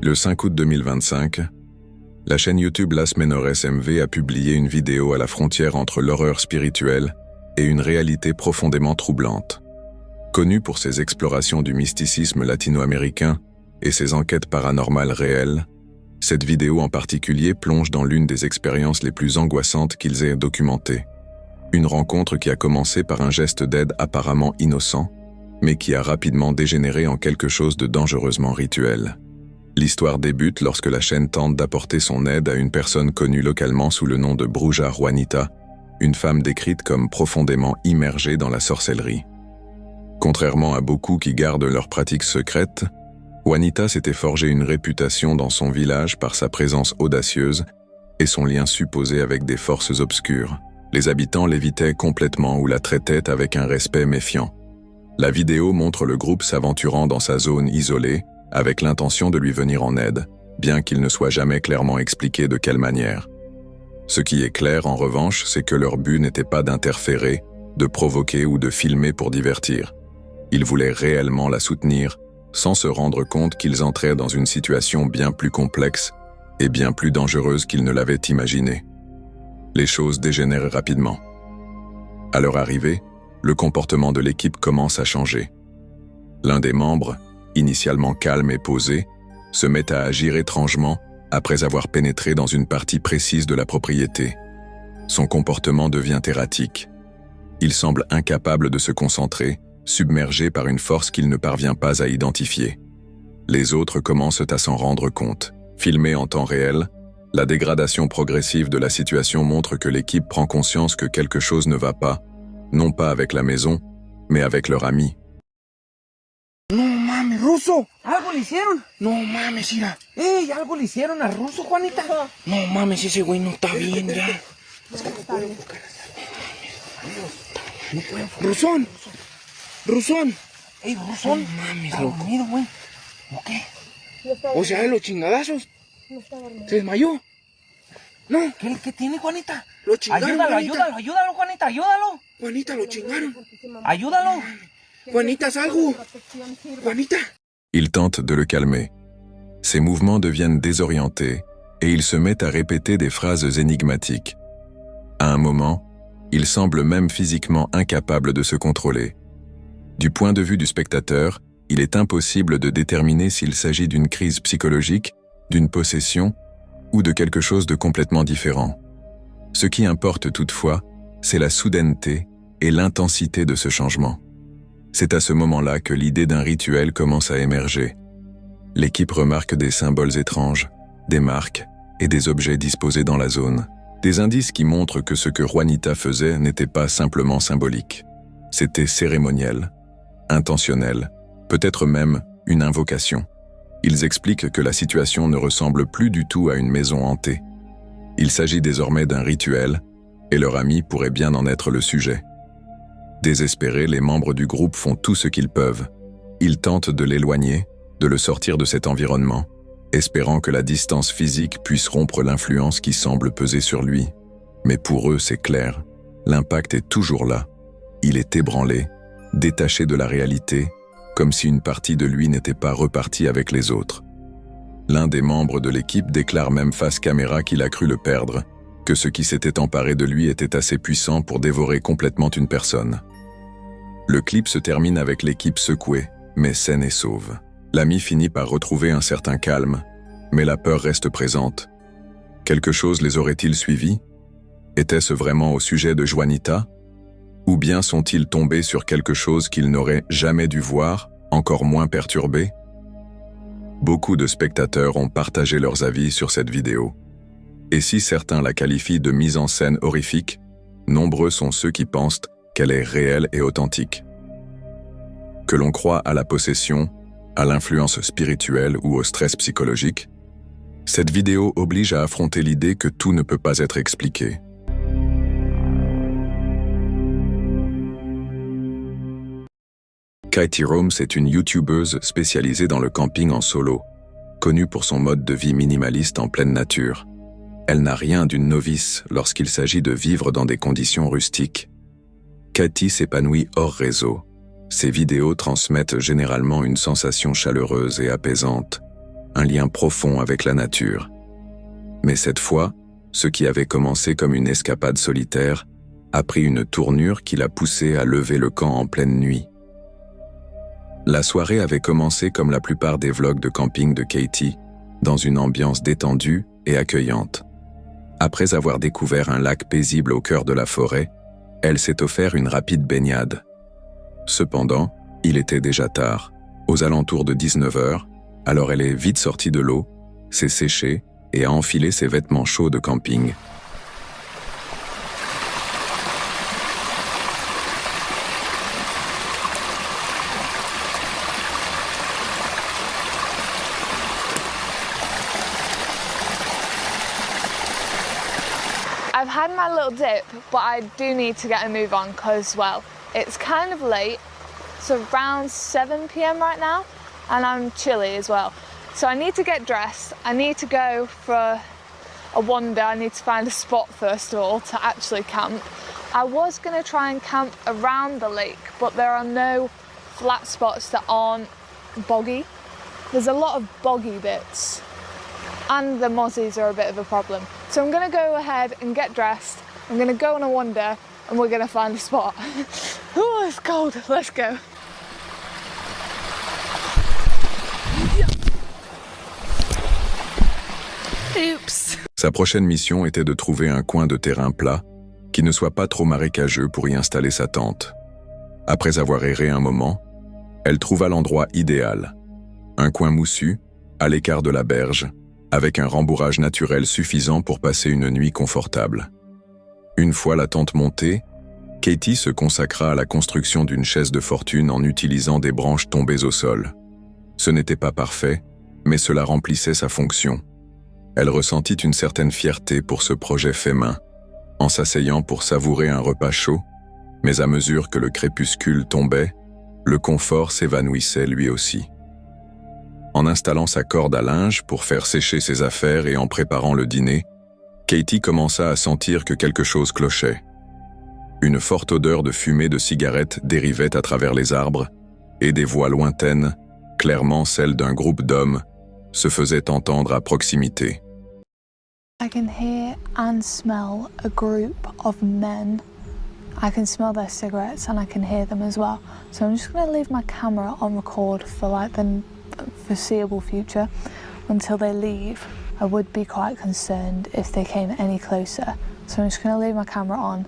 Speaker 1: Le 5 août 2025, la chaîne YouTube Las Menores MV a publié une vidéo à la frontière entre l'horreur spirituelle et une réalité profondément troublante. Connu pour ses explorations du mysticisme latino-américain, et ses enquêtes paranormales réelles, cette vidéo en particulier plonge dans l'une des expériences les plus angoissantes qu'ils aient documentées. Une rencontre qui a commencé par un geste d'aide apparemment innocent, mais qui a rapidement dégénéré en quelque chose de dangereusement rituel. L'histoire débute lorsque la chaîne tente d'apporter son aide à une personne connue localement sous le nom de Bruja Juanita, une femme décrite comme profondément immergée dans la sorcellerie. Contrairement à beaucoup qui gardent leurs pratiques secrètes, Juanita s'était forgé une réputation dans son village par sa présence audacieuse et son lien supposé avec des forces obscures. Les habitants l'évitaient complètement ou la traitaient avec un respect méfiant. La vidéo montre le groupe s'aventurant dans sa zone isolée avec l'intention de lui venir en aide, bien qu'il ne soit jamais clairement expliqué de quelle manière. Ce qui est clair en revanche, c'est que leur but n'était pas d'interférer, de provoquer ou de filmer pour divertir. Ils voulaient réellement la soutenir, sans se rendre compte qu'ils entraient dans une situation bien plus complexe et bien plus dangereuse qu'ils ne l'avaient imaginé. Les choses dégénèrent rapidement. À leur arrivée, le comportement de l'équipe commence à changer. L'un des membres, initialement calme et posé, se met à agir étrangement après avoir pénétré dans une partie précise de la propriété. Son comportement devient erratique. Il semble incapable de se concentrer, submergé par une force qu'il ne parvient pas à identifier. Les autres commencent à s'en rendre compte. Filmé en temps réel, la dégradation progressive de la situation montre que l'équipe prend conscience que quelque chose ne va pas, non pas avec la maison, mais avec leur ami.
Speaker 13: No mames, Ruso, algo le hicieron. No mames, mira. Ey, algo le hicieron a Ruso, Juanita. No mames, ese güey no está bien ya. Es que no puedo enfocar. No puedo enfocar. Rusón. Rusón. Ey, Rusón. No mames, está dormido, güey. ¿O qué? O sea, de los chingadazos.
Speaker 14: No está dormido.
Speaker 13: ¿Se desmayó? No. ¿Qué tiene, Juanita? Lo chingaron,
Speaker 14: Ayúdalo,
Speaker 13: Juanita.
Speaker 14: ayúdalo, Juanita, ayúdalo.
Speaker 13: Juanita, lo chingaron.
Speaker 14: Ayúdalo.
Speaker 13: Juanita, salgo. Juanita.
Speaker 1: Il tente de le calmer. Ses mouvements deviennent désorientés et il se met à répéter des phrases énigmatiques. À un moment, il semble même physiquement incapable de se contrôler. Du point de vue du spectateur, il est impossible de déterminer s'il s'agit d'une crise psychologique, d'une possession ou de quelque chose de complètement différent. Ce qui importe toutefois, c'est la soudaineté et l'intensité de ce changement. C'est à ce moment-là que l'idée d'un rituel commence à émerger. L'équipe remarque des symboles étranges, des marques et des objets disposés dans la zone. Des indices qui montrent que ce que Juanita faisait n'était pas simplement symbolique. C'était cérémoniel, intentionnel, peut-être même une invocation. Ils expliquent que la situation ne ressemble plus du tout à une maison hantée. Il s'agit désormais d'un rituel, et leur ami pourrait bien en être le sujet. Désespérés, les membres du groupe font tout ce qu'ils peuvent. Ils tentent de l'éloigner, de le sortir de cet environnement, espérant que la distance physique puisse rompre l'influence qui semble peser sur lui. Mais pour eux, c'est clair, l'impact est toujours là. Il est ébranlé, détaché de la réalité, comme si une partie de lui n'était pas repartie avec les autres. L'un des membres de l'équipe déclare même face caméra qu'il a cru le perdre, que ce qui s'était emparé de lui était assez puissant pour dévorer complètement une personne. Le clip se termine avec l'équipe secouée, mais saine et sauve. L'ami finit par retrouver un certain calme, mais la peur reste présente. Quelque chose les aurait-il suivis? Était-ce vraiment au sujet de Juanita? Ou bien sont-ils tombés sur quelque chose qu'ils n'auraient jamais dû voir, encore moins perturbé? Beaucoup de spectateurs ont partagé leurs avis sur cette vidéo. Et si certains la qualifient de mise en scène horrifique, nombreux sont ceux qui pensent qu'elle est réelle et authentique. Que l'on croit à la possession, à l'influence spirituelle ou au stress psychologique, cette vidéo oblige à affronter l'idée que tout ne peut pas être expliqué. Katie Holmes est une youtubeuse spécialisée dans le camping en solo, connue pour son mode de vie minimaliste en pleine nature. Elle n'a rien d'une novice lorsqu'il s'agit de vivre dans des conditions rustiques. Katie s'épanouit hors réseau. Ses vidéos transmettent généralement une sensation chaleureuse et apaisante, un lien profond avec la nature. Mais cette fois, ce qui avait commencé comme une escapade solitaire a pris une tournure qui l'a poussée à lever le camp en pleine nuit. La soirée avait commencé comme la plupart des vlogs de camping de Katie, dans une ambiance détendue et accueillante. Après avoir découvert un lac paisible au cœur de la forêt, elle s'est offert une rapide baignade. Cependant, il était déjà tard, aux alentours de 19h, alors elle est vite sortie de l'eau, s'est séchée et a enfilé ses vêtements chauds de camping.
Speaker 15: I've had my little dip, but I do need to get a move on because, well, it's kind of late. It's around 7 p.m. right now, and I'm chilly as well. So I need to get dressed. I need to go for a wander. I need to find a spot first of all to actually camp. I was going to try and camp around the lake, but there are no flat spots that aren't boggy. There's a lot of boggy bits, and the mozzies are a bit of a problem. So I'm gonna go ahead and get dressed. I'm gonna go on a wander and we're gonna find a spot. Oh, it's cold, let's go.
Speaker 1: Oups. Sa prochaine mission était de trouver un coin de terrain plat qui ne soit pas trop marécageux pour y installer sa tente. Après avoir erré un moment, elle trouva l'endroit idéal. Un coin moussu, à l'écart de la berge, avec un rembourrage naturel suffisant pour passer une nuit confortable. Une fois la tente montée, Katie se consacra à la construction d'une chaise de fortune en utilisant des branches tombées au sol. Ce n'était pas parfait, mais cela remplissait sa fonction. Elle ressentit une certaine fierté pour ce projet fait main, en s'asseyant pour savourer un repas chaud, mais à mesure que le crépuscule tombait, le confort s'évanouissait lui aussi. En installant sa corde à linge pour faire sécher ses affaires et en préparant le dîner, Katie commença à sentir que quelque chose clochait. Une forte odeur de fumée de cigarette dérivait à travers les arbres, et des voix lointaines, clairement celles d'un groupe d'hommes, se faisaient entendre à proximité.
Speaker 15: I can hear and smell a group of men. I can smell their cigarettes and I can hear them as well. So I'm just going to leave my camera on record for like the foreseeable future until they leave. I would be quite concerned if they came any closer. So I'm just going to leave my camera on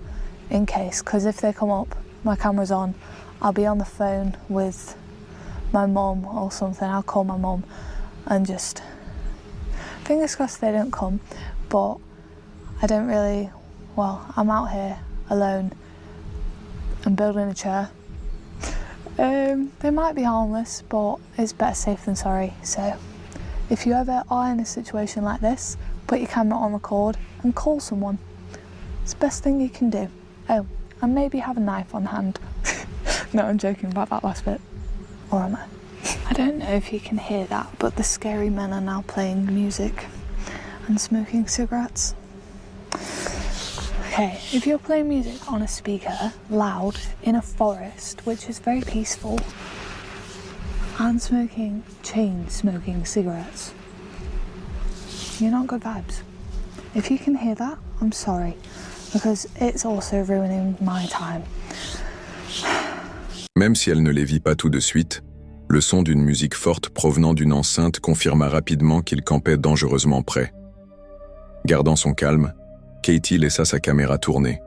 Speaker 15: in case, because if they come up, my camera's on, I'll be on the phone with my mum or something. I'll call my mum and just, fingers crossed they don't come, but I don't really, well, I'm out here alone. I'm building a chair. They might be harmless, but it's better safe than sorry. So if you ever are in a situation like this, put your camera on record and call someone. It's the best thing you can do. Oh, and maybe have a knife on hand. No, I'm joking about that last bit. Or am I? I don't know if you can hear that, but the scary men are now playing music and smoking cigarettes. Okay, if you're playing music on a speaker, loud, in a forest, which is very peaceful, and chain-smoking cigarettes, you're not good vibes. If you can hear that, I'm sorry, because it's also ruining my time.
Speaker 1: Même si elle ne les vit pas tout de suite, le son d'une musique forte provenant d'une enceinte confirma rapidement qu'il campait dangereusement près. Gardant son calme, Katie laissa sa caméra tourner.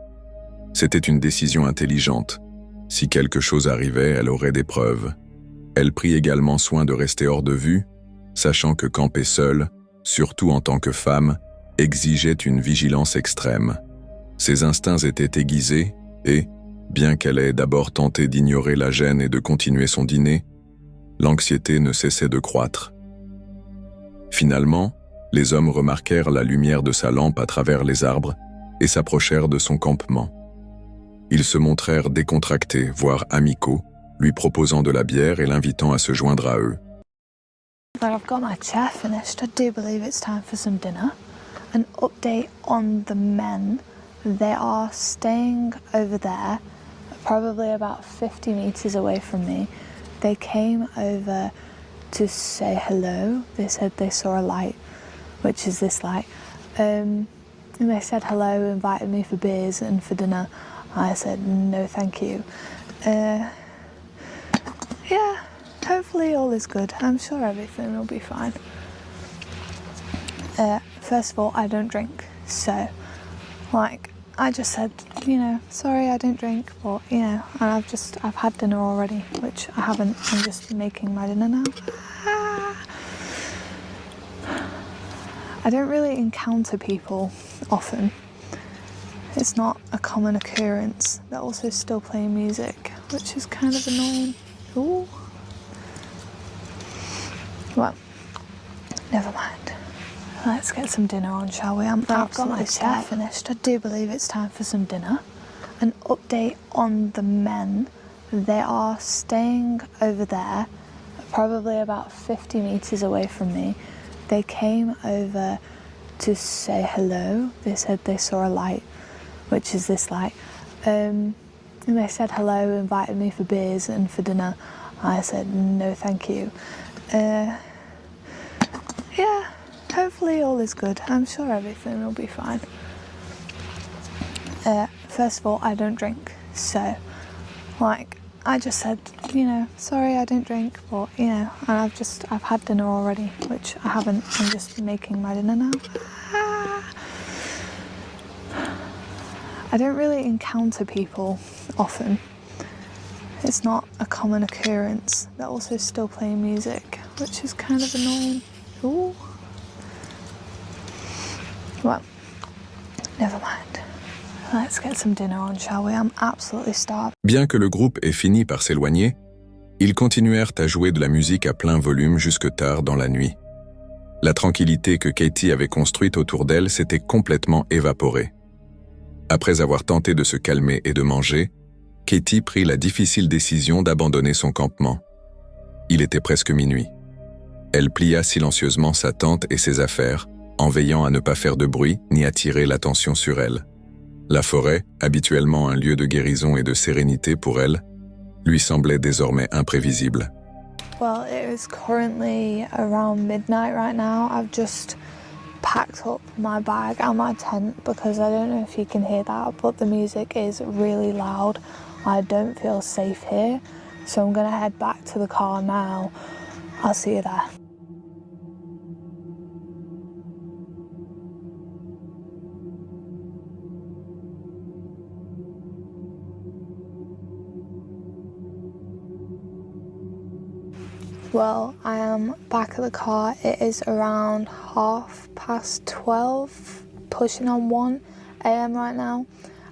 Speaker 1: C'était une décision intelligente. Si quelque chose arrivait, elle aurait des preuves. Elle prit également soin de rester hors de vue, sachant que camper seule, surtout en tant que femme, exigeait une vigilance extrême. Ses instincts étaient aiguisés et, bien qu'elle ait d'abord tenté d'ignorer la gêne et de continuer son dîner, l'anxiété ne cessait de croître. Finalement, les hommes remarquèrent la lumière de sa lampe à travers les arbres et s'approchèrent de son campement. Ils se montrèrent décontractés, voire amicaux, lui proposant de la bière et l'invitant à se joindre à eux.
Speaker 15: I've got my chair finished. I do believe it's time for some dinner. An update on the men. They are staying over there, probably about 50 meters away from me. They came over to say hello. They said they saw a light, which is this light. And they said hello, invited me for beers and for dinner. I said, no, thank you. Yeah, hopefully all is good. I'm sure everything will be fine. First of all, I don't drink, so, like, I just said, you know, sorry I don't drink, but, you know, and I've had dinner already, which I haven't. I'm just making my dinner now. I don't really encounter people often. It's not a common occurrence. They're also still playing music, which is kind of annoying. Ooh. Well, never mind. Let's get some dinner on, shall we? I've got my dinner finished. I do believe it's time for some dinner. An update on the men. They are staying over there, probably about 50 meters away from me. They came over to say hello. They said they saw a light, which is this light. And they said hello, invited me for beers and for dinner. I said, no, thank you. Yeah, hopefully all is good. I'm sure everything will be fine. First of all, I don't drink, so, like, I just said, you know, sorry I don't drink, but, you know, and I've had dinner already, which I haven't. I'm just making my dinner now. I don't really encounter people often. It's not a common occurrence. They're also still playing music, which is kind of annoying. Ooh. Well, never mind. Let's get some dinner on, shall we? I'm absolutely starved.
Speaker 1: Bien que le groupe ait fini par s'éloigner, ils continuèrent à jouer de la musique à plein volume jusque tard dans la nuit. La tranquillité que Katie avait construite autour d'elle s'était complètement évaporée. Après avoir tenté de se calmer et de manger, Katie prit la difficile décision d'abandonner son campement. Il était presque minuit. Elle plia silencieusement sa tente et ses affaires, en veillant à ne pas faire de bruit ni attirer l'attention sur elle. La forêt, habituellement un lieu de guérison et de sérénité pour elle, lui semblait désormais imprévisible.
Speaker 15: Well, it is currently around midnight right now. I've just packed up my bag and my tent because I don't know if you can hear that, but the music is really loud. I don't feel safe here, so I'm gonna head back to the car now. I'll see you there. Well, I am back at the car. It is around 12:30, pushing on 1 a.m. right now.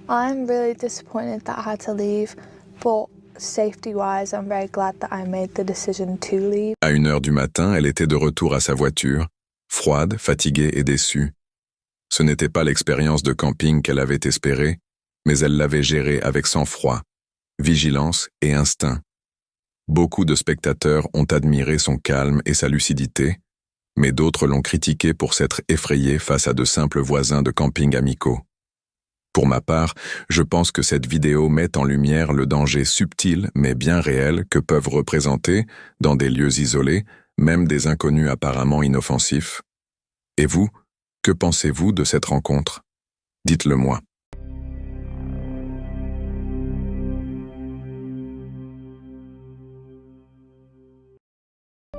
Speaker 15: I'm really disappointed that I had to leave, but safety-wise, I'm very glad that I made the decision to leave.
Speaker 1: À 1h du matin, elle était de retour à sa voiture, froide, fatiguée et déçue. Ce n'était pas l'expérience de camping qu'elle avait espérée, mais elle l'avait gérée avec sang-froid, vigilance et instinct. Beaucoup de spectateurs ont admiré son calme et sa lucidité, mais d'autres l'ont critiqué pour s'être effrayé face à de simples voisins de camping amicaux. Pour ma part, je pense que cette vidéo met en lumière le danger subtil mais bien réel que peuvent représenter, dans des lieux isolés, même des inconnus apparemment inoffensifs. Et vous, que pensez-vous de cette rencontre? Dites-le moi.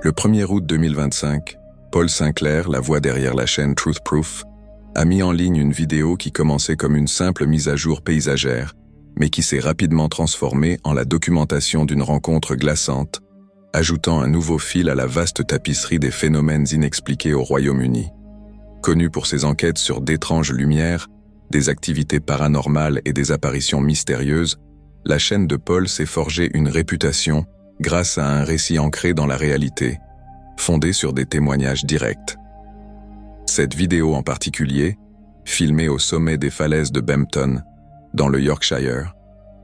Speaker 1: Le 1er août 2025, Paul Sinclair, la voix derrière la chaîne Truth Proof, a mis en ligne une vidéo qui commençait comme une simple mise à jour paysagère, mais qui s'est rapidement transformée en la documentation d'une rencontre glaçante, ajoutant un nouveau fil à la vaste tapisserie des phénomènes inexpliqués au Royaume-Uni. Connue pour ses enquêtes sur d'étranges lumières, des activités paranormales et des apparitions mystérieuses, la chaîne de Paul s'est forgée une réputation grâce à un récit ancré dans la réalité, fondé sur des témoignages directs. Cette vidéo en particulier, filmée au sommet des falaises de Bampton, dans le Yorkshire,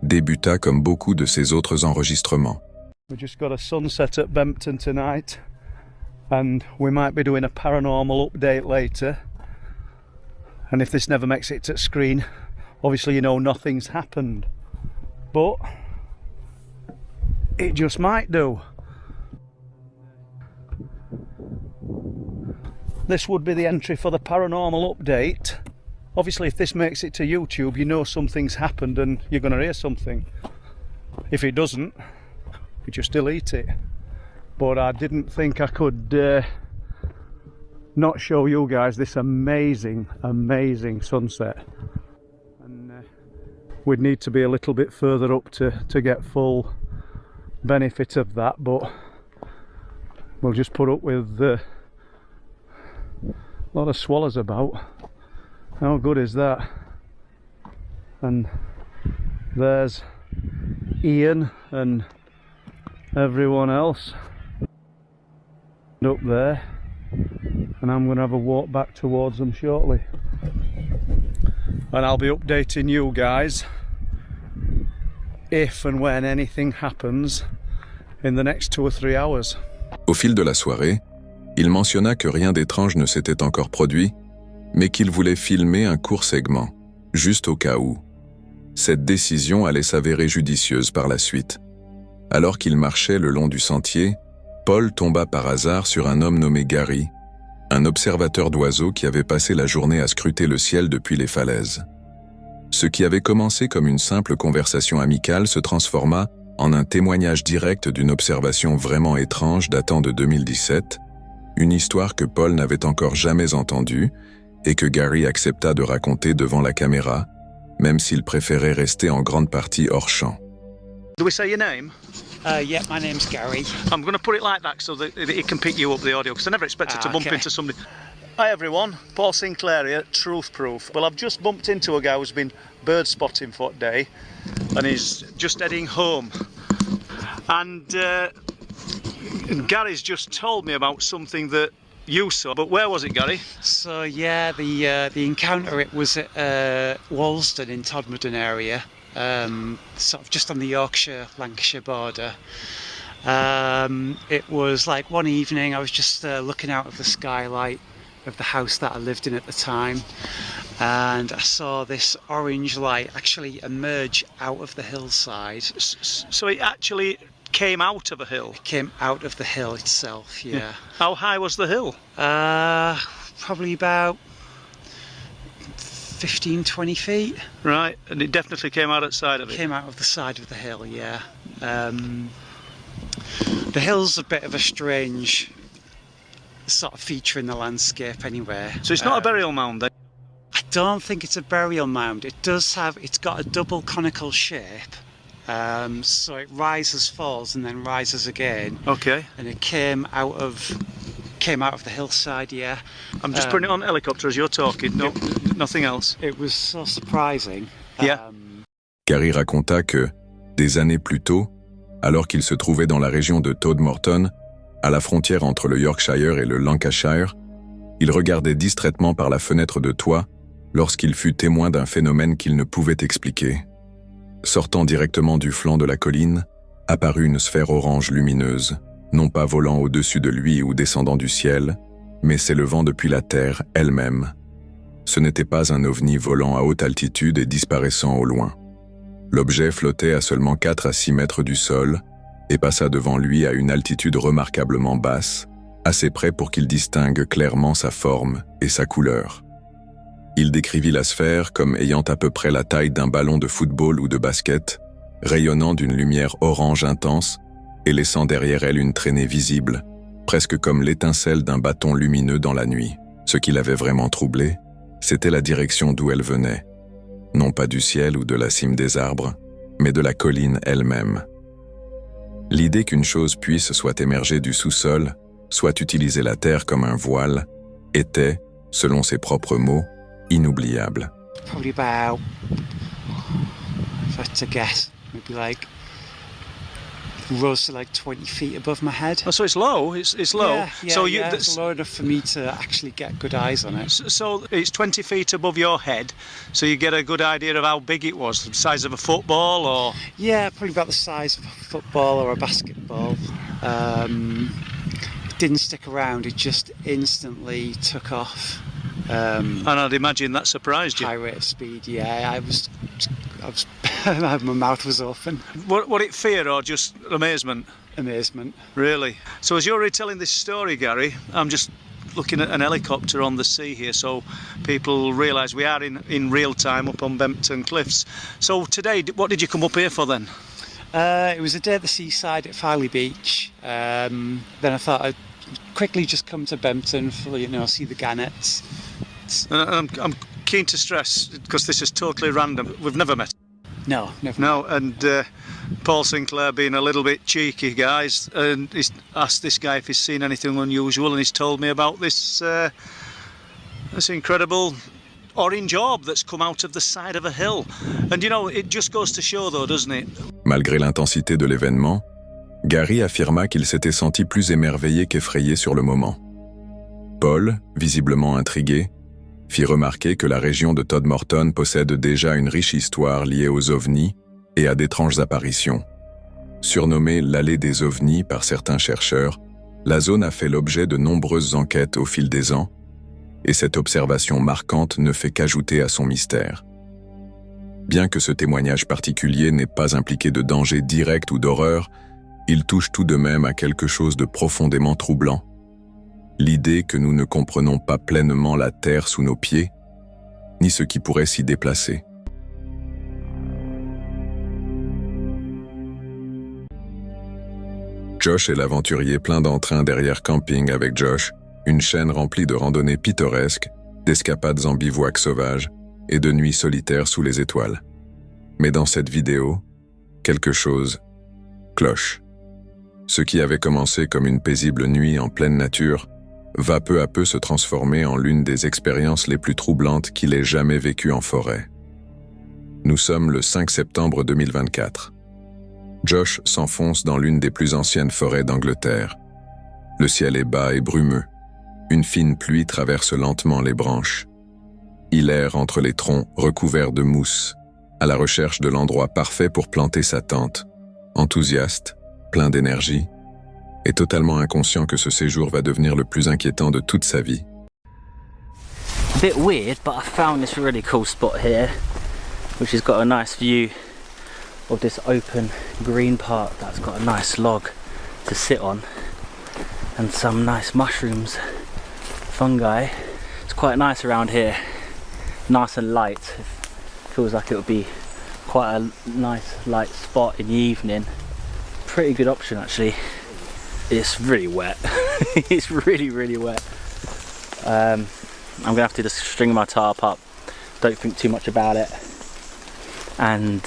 Speaker 1: débuta comme beaucoup de ses autres enregistrements.
Speaker 16: We just got a sunset at Bampton tonight, and we might be doing a paranormal update later. And if this never makes it to screen, obviously you know nothing's happened. But it just might do. This would be the entry for the paranormal update. Obviously if this makes it to YouTube, you know something's happened and you're going to hear something. If it doesn't, you just delete it. but I didn't think I could not show you guys this amazing sunset. And we'd need to be a little bit further up to get full benefit of that, but we'll just put up with a lot of swallows about. How good is that? And there's Ian and everyone else up there, and I'm going to have a walk back towards them shortly, and I'll be updating you guys if and when anything happens in the next 2 or 3 hours.
Speaker 1: Au fil de la soirée, il mentionna que rien d'étrange ne s'était encore produit, mais qu'il voulait filmer un court segment, juste au cas où. Cette décision allait s'avérer judicieuse par la suite. Alors qu'il marchait le long du sentier, Paul tomba par hasard sur un homme nommé Gary, un observateur d'oiseaux qui avait passé la journée à scruter le ciel depuis les falaises. Ce qui avait commencé comme une simple conversation amicale se transforma en un témoignage direct d'une observation vraiment étrange datant de 2017, une histoire que Paul n'avait encore jamais entendue et que Gary accepta de raconter devant la caméra, même s'il préférait rester en grande partie hors champ.
Speaker 16: Do we say your name?
Speaker 11: Yeah, my name's Gary.
Speaker 16: I'm going to put it like that so that it can pick you up the audio, because I never expected to bump into somebody. Hi everyone, Paul Sinclair here, Truth Proof. Well, I've just bumped into a guy who's been bird spotting for a day, and he's just heading home. And Gary's just told me about something that you saw, but where was it, Gary?
Speaker 11: So yeah, the encounter, it was at Walsden in Todmorden area, sort of just on the Yorkshire-Lancashire border. It was like one evening, I was just looking out of the skylight of the house that I lived in at the time, and I saw this orange light actually emerge out of the hillside.
Speaker 16: So it actually came out of a hill?
Speaker 11: It came out of the hill itself, yeah.
Speaker 16: How high was the hill?
Speaker 11: Probably about 15-20 feet.
Speaker 16: Right, and it definitely came out outside of it?
Speaker 11: It came out of the side of the hill, yeah. The hill's a bit of a strange sort of feature in the landscape anyway.
Speaker 16: So it's not a burial mound then?
Speaker 11: I don't think it's a burial mound. It's got a double conical shape. So it rises, falls, and then rises again.
Speaker 16: Okay.
Speaker 11: And it came out of the hillside, yeah.
Speaker 16: I'm just putting it on helicopter as you're talking, nothing else.
Speaker 11: It was so surprising.
Speaker 16: Yeah.
Speaker 1: Gary raconta que, des années plus tôt, alors qu'il se trouvait dans la région de Todmorden, à la frontière entre le Yorkshire et le Lancashire, il regardait distraitement par la fenêtre de toit lorsqu'il fut témoin d'un phénomène qu'il ne pouvait expliquer. Sortant directement du flanc de la colline, apparut une sphère orange lumineuse, non pas volant au-dessus de lui ou descendant du ciel, mais s'élevant depuis la terre elle-même. Ce n'était pas un ovni volant à haute altitude et disparaissant au loin. L'objet flottait à seulement 4 à 6 mètres du sol et passa devant lui à une altitude remarquablement basse, assez près pour qu'il distingue clairement sa forme et sa couleur. Il décrivit la sphère comme ayant à peu près la taille d'un ballon de football ou de basket, rayonnant d'une lumière orange intense et laissant derrière elle une traînée visible, presque comme l'étincelle d'un bâton lumineux dans la nuit. Ce qui l'avait vraiment troublé, c'était la direction d'où elle venait, non pas du ciel ou de la cime des arbres, mais de la colline elle-même. L'idée qu'une chose puisse soit émerger du sous-sol, soit utiliser la terre comme un voile, était, selon ses propres mots, inoubliable.
Speaker 11: Probably about, if I had to guess, maybe like rose to like 20 feet above my head.
Speaker 16: Oh, so it's low. It's low.
Speaker 11: Yeah,
Speaker 16: so
Speaker 11: it's low enough for me to actually get good eyes on it.
Speaker 16: So it's 20 feet above your head, so you get a good idea of how big it was, the size of a football, or?
Speaker 11: Yeah, probably about the size of a football or a basketball. It didn't stick around. It just instantly took off.
Speaker 16: And I'd imagine that surprised you.
Speaker 11: High rate of speed, yeah. I was my mouth was open.
Speaker 16: What it fear or just amazement?
Speaker 11: Amazement.
Speaker 16: Really? So as you're retelling this story, Gary, I'm just looking at an helicopter on the sea here, so people realise we are in real time up on Bempton Cliffs. So today, what did you come up here for then? It was a day at the seaside at Filey Beach. Then I thought I'd quickly just come to Bempton for, see the gannets. I'm keen to stress, because this is totally random, we've never met.
Speaker 11: No, never.
Speaker 16: No, and Paul Sinclair being a little bit cheeky, guys, and he's asked this guy if he's seen anything unusual, and he's told me about this incredible orange orb that's come out of the side of a hill. And it just goes to show though, doesn't it?
Speaker 1: Malgré l'intensité de l'événement, Gary affirma qu'il s'était senti plus émerveillé qu'effrayé sur le moment. Paul, visiblement intrigué, fit remarquer que la région de Todmorton possède déjà une riche histoire liée aux ovnis et à d'étranges apparitions. Surnommée l'allée des ovnis par certains chercheurs, la zone a fait l'objet de nombreuses enquêtes au fil des ans, et cette observation marquante ne fait qu'ajouter à son mystère. Bien que ce témoignage particulier n'ait pas impliqué de danger direct ou d'horreur, il touche tout de même à quelque chose de profondément troublant. L'idée que nous ne comprenons pas pleinement la terre sous nos pieds, ni ce qui pourrait s'y déplacer. Josh est l'aventurier plein d'entrain derrière Camping avec Josh, une chaîne remplie de randonnées pittoresques, d'escapades en bivouac sauvage et de nuits solitaires sous les étoiles. Mais dans cette vidéo, quelque chose cloche. Ce qui avait commencé comme une paisible nuit en pleine nature va peu à peu se transformer en l'une des expériences les plus troublantes qu'il ait jamais vécues en forêt. Nous sommes le 5 septembre 2024. Josh s'enfonce dans l'une des plus anciennes forêts d'Angleterre. Le ciel est bas et brumeux. Une fine pluie traverse lentement les branches. Il erre entre les troncs recouverts de mousse, à la recherche de l'endroit parfait pour planter sa tente, enthousiaste, plein d'énergie, et totalement inconscient que ce séjour va devenir le plus inquiétant de toute sa vie.
Speaker 14: A bit weird, but I found this really cool spot here, which has got a nice view of this open green part that's got a nice log to sit on, and some nice mushrooms, fungi. It's quite nice around here, nice and light. It feels like it would be quite a nice light spot in the evening. Pretty good option actually. It's really wet. It's really wet. I'm gonna have to just string my tarp up, don't think too much about it, and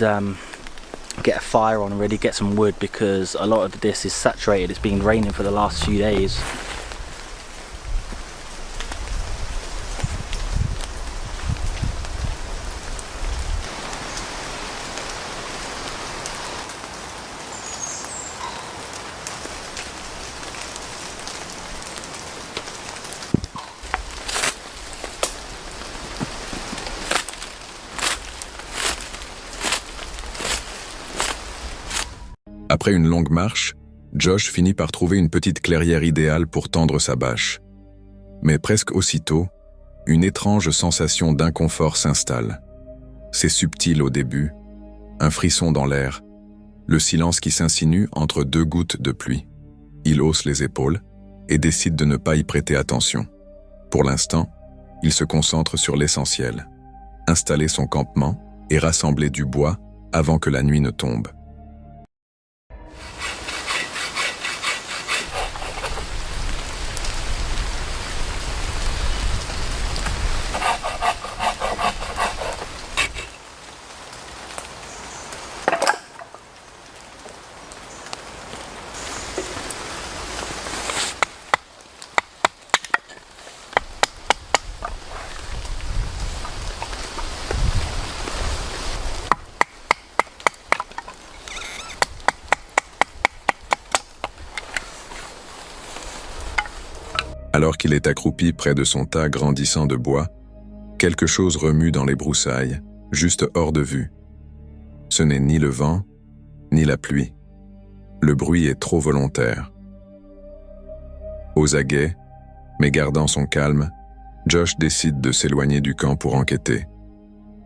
Speaker 14: get a fire on and really get some wood, because a lot of this is saturated. It's been raining for the last few days.
Speaker 1: Après une longue marche, Josh finit par trouver une petite clairière idéale pour tendre sa bâche. Mais presque aussitôt, une étrange sensation d'inconfort s'installe. C'est subtil au début, un frisson dans l'air, le silence qui s'insinue entre deux gouttes de pluie. Il hausse les épaules et décide de ne pas y prêter attention. Pour l'instant, il se concentre sur l'essentiel, installer son campement et rassembler du bois avant que la nuit ne tombe. Alors qu'il est accroupi près de son tas grandissant de bois, quelque chose remue dans les broussailles, juste hors de vue. Ce n'est ni le vent, ni la pluie. Le bruit est trop volontaire. Aux aguets, mais gardant son calme, Josh décide de s'éloigner du camp pour enquêter.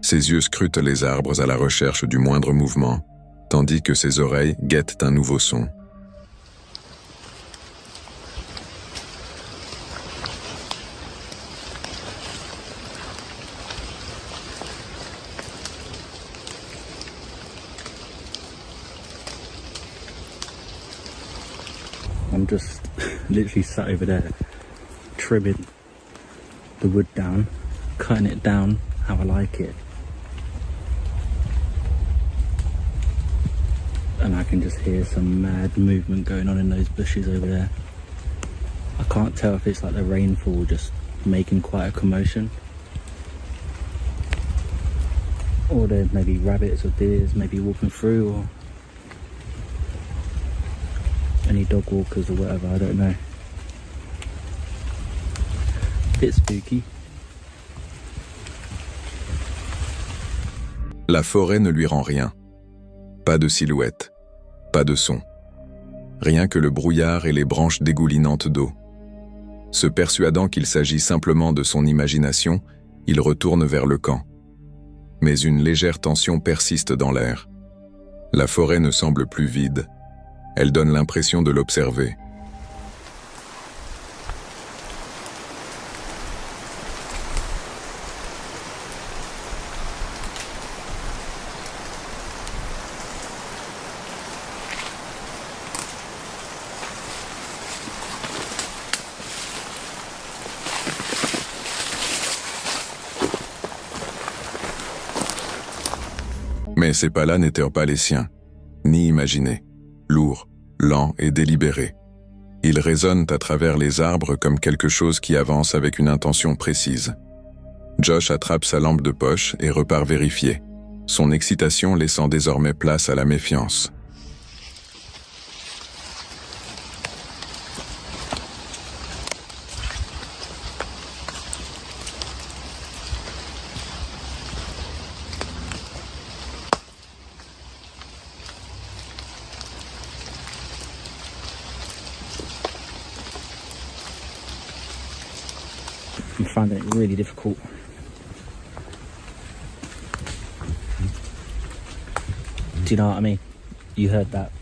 Speaker 1: Ses yeux scrutent les arbres à la recherche du moindre mouvement, tandis que ses oreilles guettent un nouveau son.
Speaker 14: I'm just literally sat over there trimming the wood down, cutting it down how I like it. And I can just hear some mad movement going on in those bushes over there. I can't tell if it's like the rainfall just making quite a commotion, or there's maybe rabbits or deers maybe walking through, or any dog walkers or whatever, I don't know. Bit spooky.
Speaker 1: La forêt ne lui rend rien. Pas de silhouette, pas de son. Rien que le brouillard et les branches dégoulinantes d'eau. Se persuadant qu'il s'agit simplement de son imagination, il retourne vers le camp. Mais une légère tension persiste dans l'air. La forêt ne semble plus vide. Elle donne l'impression de l'observer. Mais ces pas-là n'étaient pas les siens, ni imaginés, lourds, lents et délibérés. Ils résonnent à travers les arbres comme quelque chose qui avance avec une intention précise. Josh attrape sa lampe de poche et repart vérifier, son excitation laissant désormais place à la méfiance.
Speaker 14: I'm finding it really difficult. Do you know what I mean? You heard that.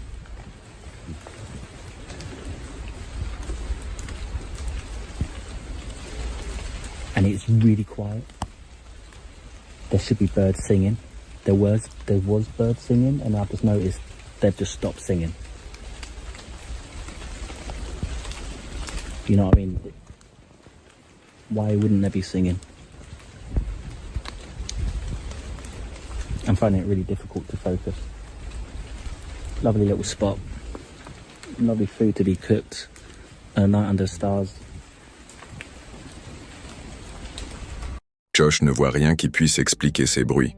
Speaker 14: And it's really quiet. There should be birds singing. There was birds singing, and I've just noticed they've just stopped singing. You know what I mean? Why wouldn't they be singing? I'm finding it really difficult to focus. Lovely little spot. Lovely food to be cooked. A night under stars.
Speaker 1: Josh ne voit rien qui puisse expliquer ces bruits.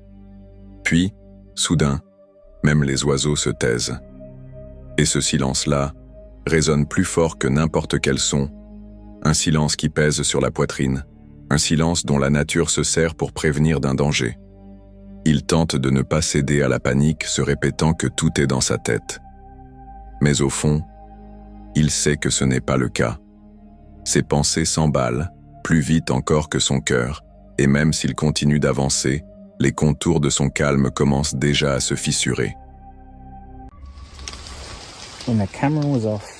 Speaker 1: Puis, soudain, même les oiseaux se taisent. Et ce silence-là résonne plus fort que n'importe quel son. Un silence qui pèse sur la poitrine. Un silence dont la nature se sert pour prévenir d'un danger. Il tente de ne pas céder à la panique, se répétant que tout est dans sa tête. Mais au fond, il sait que ce n'est pas le cas. Ses pensées s'emballent, plus vite encore que son cœur, et même s'il continue d'avancer, les contours de son calme commencent déjà à se fissurer.
Speaker 14: When the camera was off,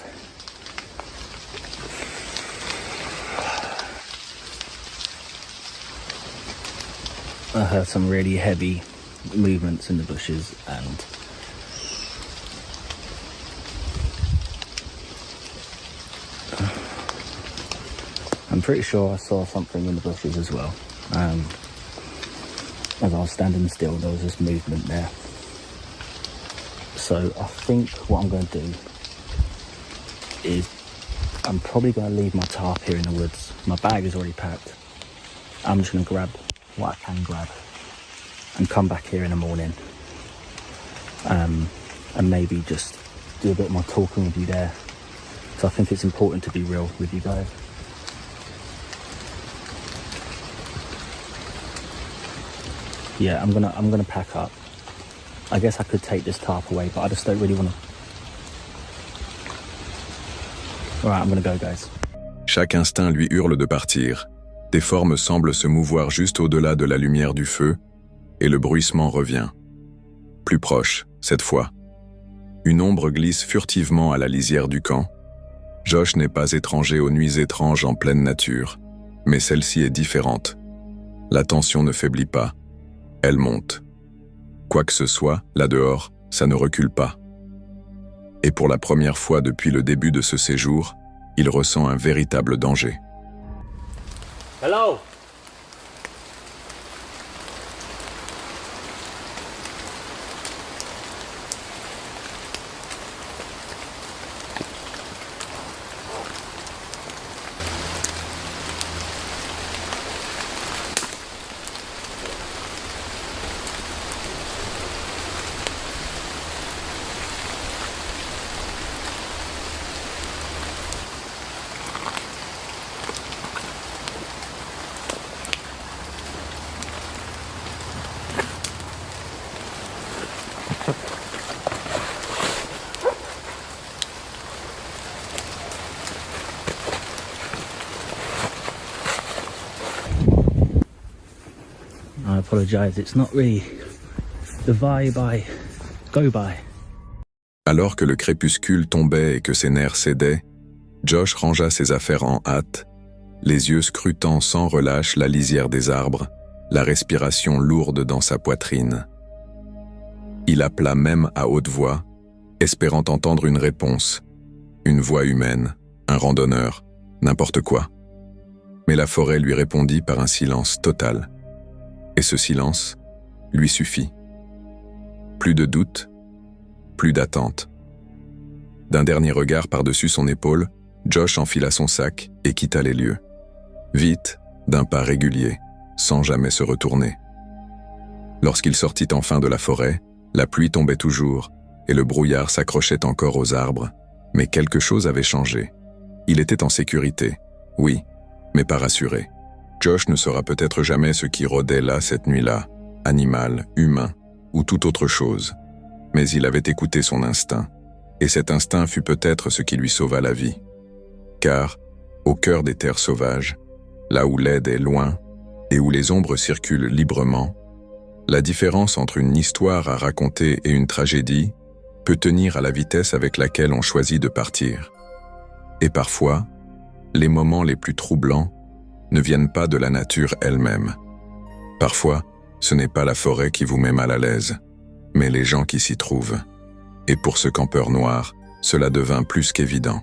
Speaker 14: I heard some really heavy movements in the bushes, and I'm pretty sure I saw something in the bushes as well. As I was standing still, there was this movement there. So I think what I'm going to do is I'm probably going to leave my tarp here in the woods. My bag is already packed. I'm just going to grab what I can grab and come back here in the morning, and maybe just do a bit more talking with you there. So I think it's important to be real with you guys. Yeah, I'm gonna pack up. I guess I could take this tarp away, but I just don't really want to. Alright, I'm gonna go, guys.
Speaker 1: Chaque instinct lui hurle de partir. Des formes semblent se mouvoir juste au-delà de la lumière du feu, et le bruissement revient. Plus proche, cette fois. Une ombre glisse furtivement à la lisière du camp. Josh n'est pas étranger aux nuits étranges en pleine nature, mais celle-ci est différente. La tension ne faiblit pas. Elle monte. Quoi que ce soit, là dehors, ça ne recule pas. et pour la première fois depuis le début de ce séjour, il ressent un véritable danger.
Speaker 14: Hello. I apologize, it's not really the vibe I go by.
Speaker 1: Alors que le crépuscule tombait et que ses nerfs cédaient, Josh rangea ses affaires en hâte, les yeux scrutant sans relâche la lisière des arbres, la respiration lourde dans sa poitrine. Il appela même à haute voix, espérant entendre une réponse, une voix humaine, un randonneur, n'importe quoi. Mais la forêt lui répondit par un silence total. Et ce silence lui suffit. Plus de doute, plus d'attente. D'un dernier regard par-dessus son épaule, Josh enfila son sac et quitta les lieux. Vite, d'un pas régulier, sans jamais se retourner. Lorsqu'il sortit enfin de la forêt, la pluie tombait toujours et le brouillard s'accrochait encore aux arbres, mais quelque chose avait changé. Il était en sécurité, oui, mais pas rassuré. Josh ne saura peut-être jamais ce qui rôdait là cette nuit-là, animal, humain ou toute autre chose. Mais il avait écouté son instinct, et cet instinct fut peut-être ce qui lui sauva la vie. Car, au cœur des terres sauvages, là où l'aide est loin et où les ombres circulent librement, la différence entre une histoire à raconter et une tragédie peut tenir à la vitesse avec laquelle on choisit de partir. Et parfois, les moments les plus troublants ne viennent pas de la nature elle-même. Parfois, ce n'est pas la forêt qui vous met mal à l'aise, mais les gens qui s'y trouvent. Et pour ce campeur noir, cela devint plus qu'évident.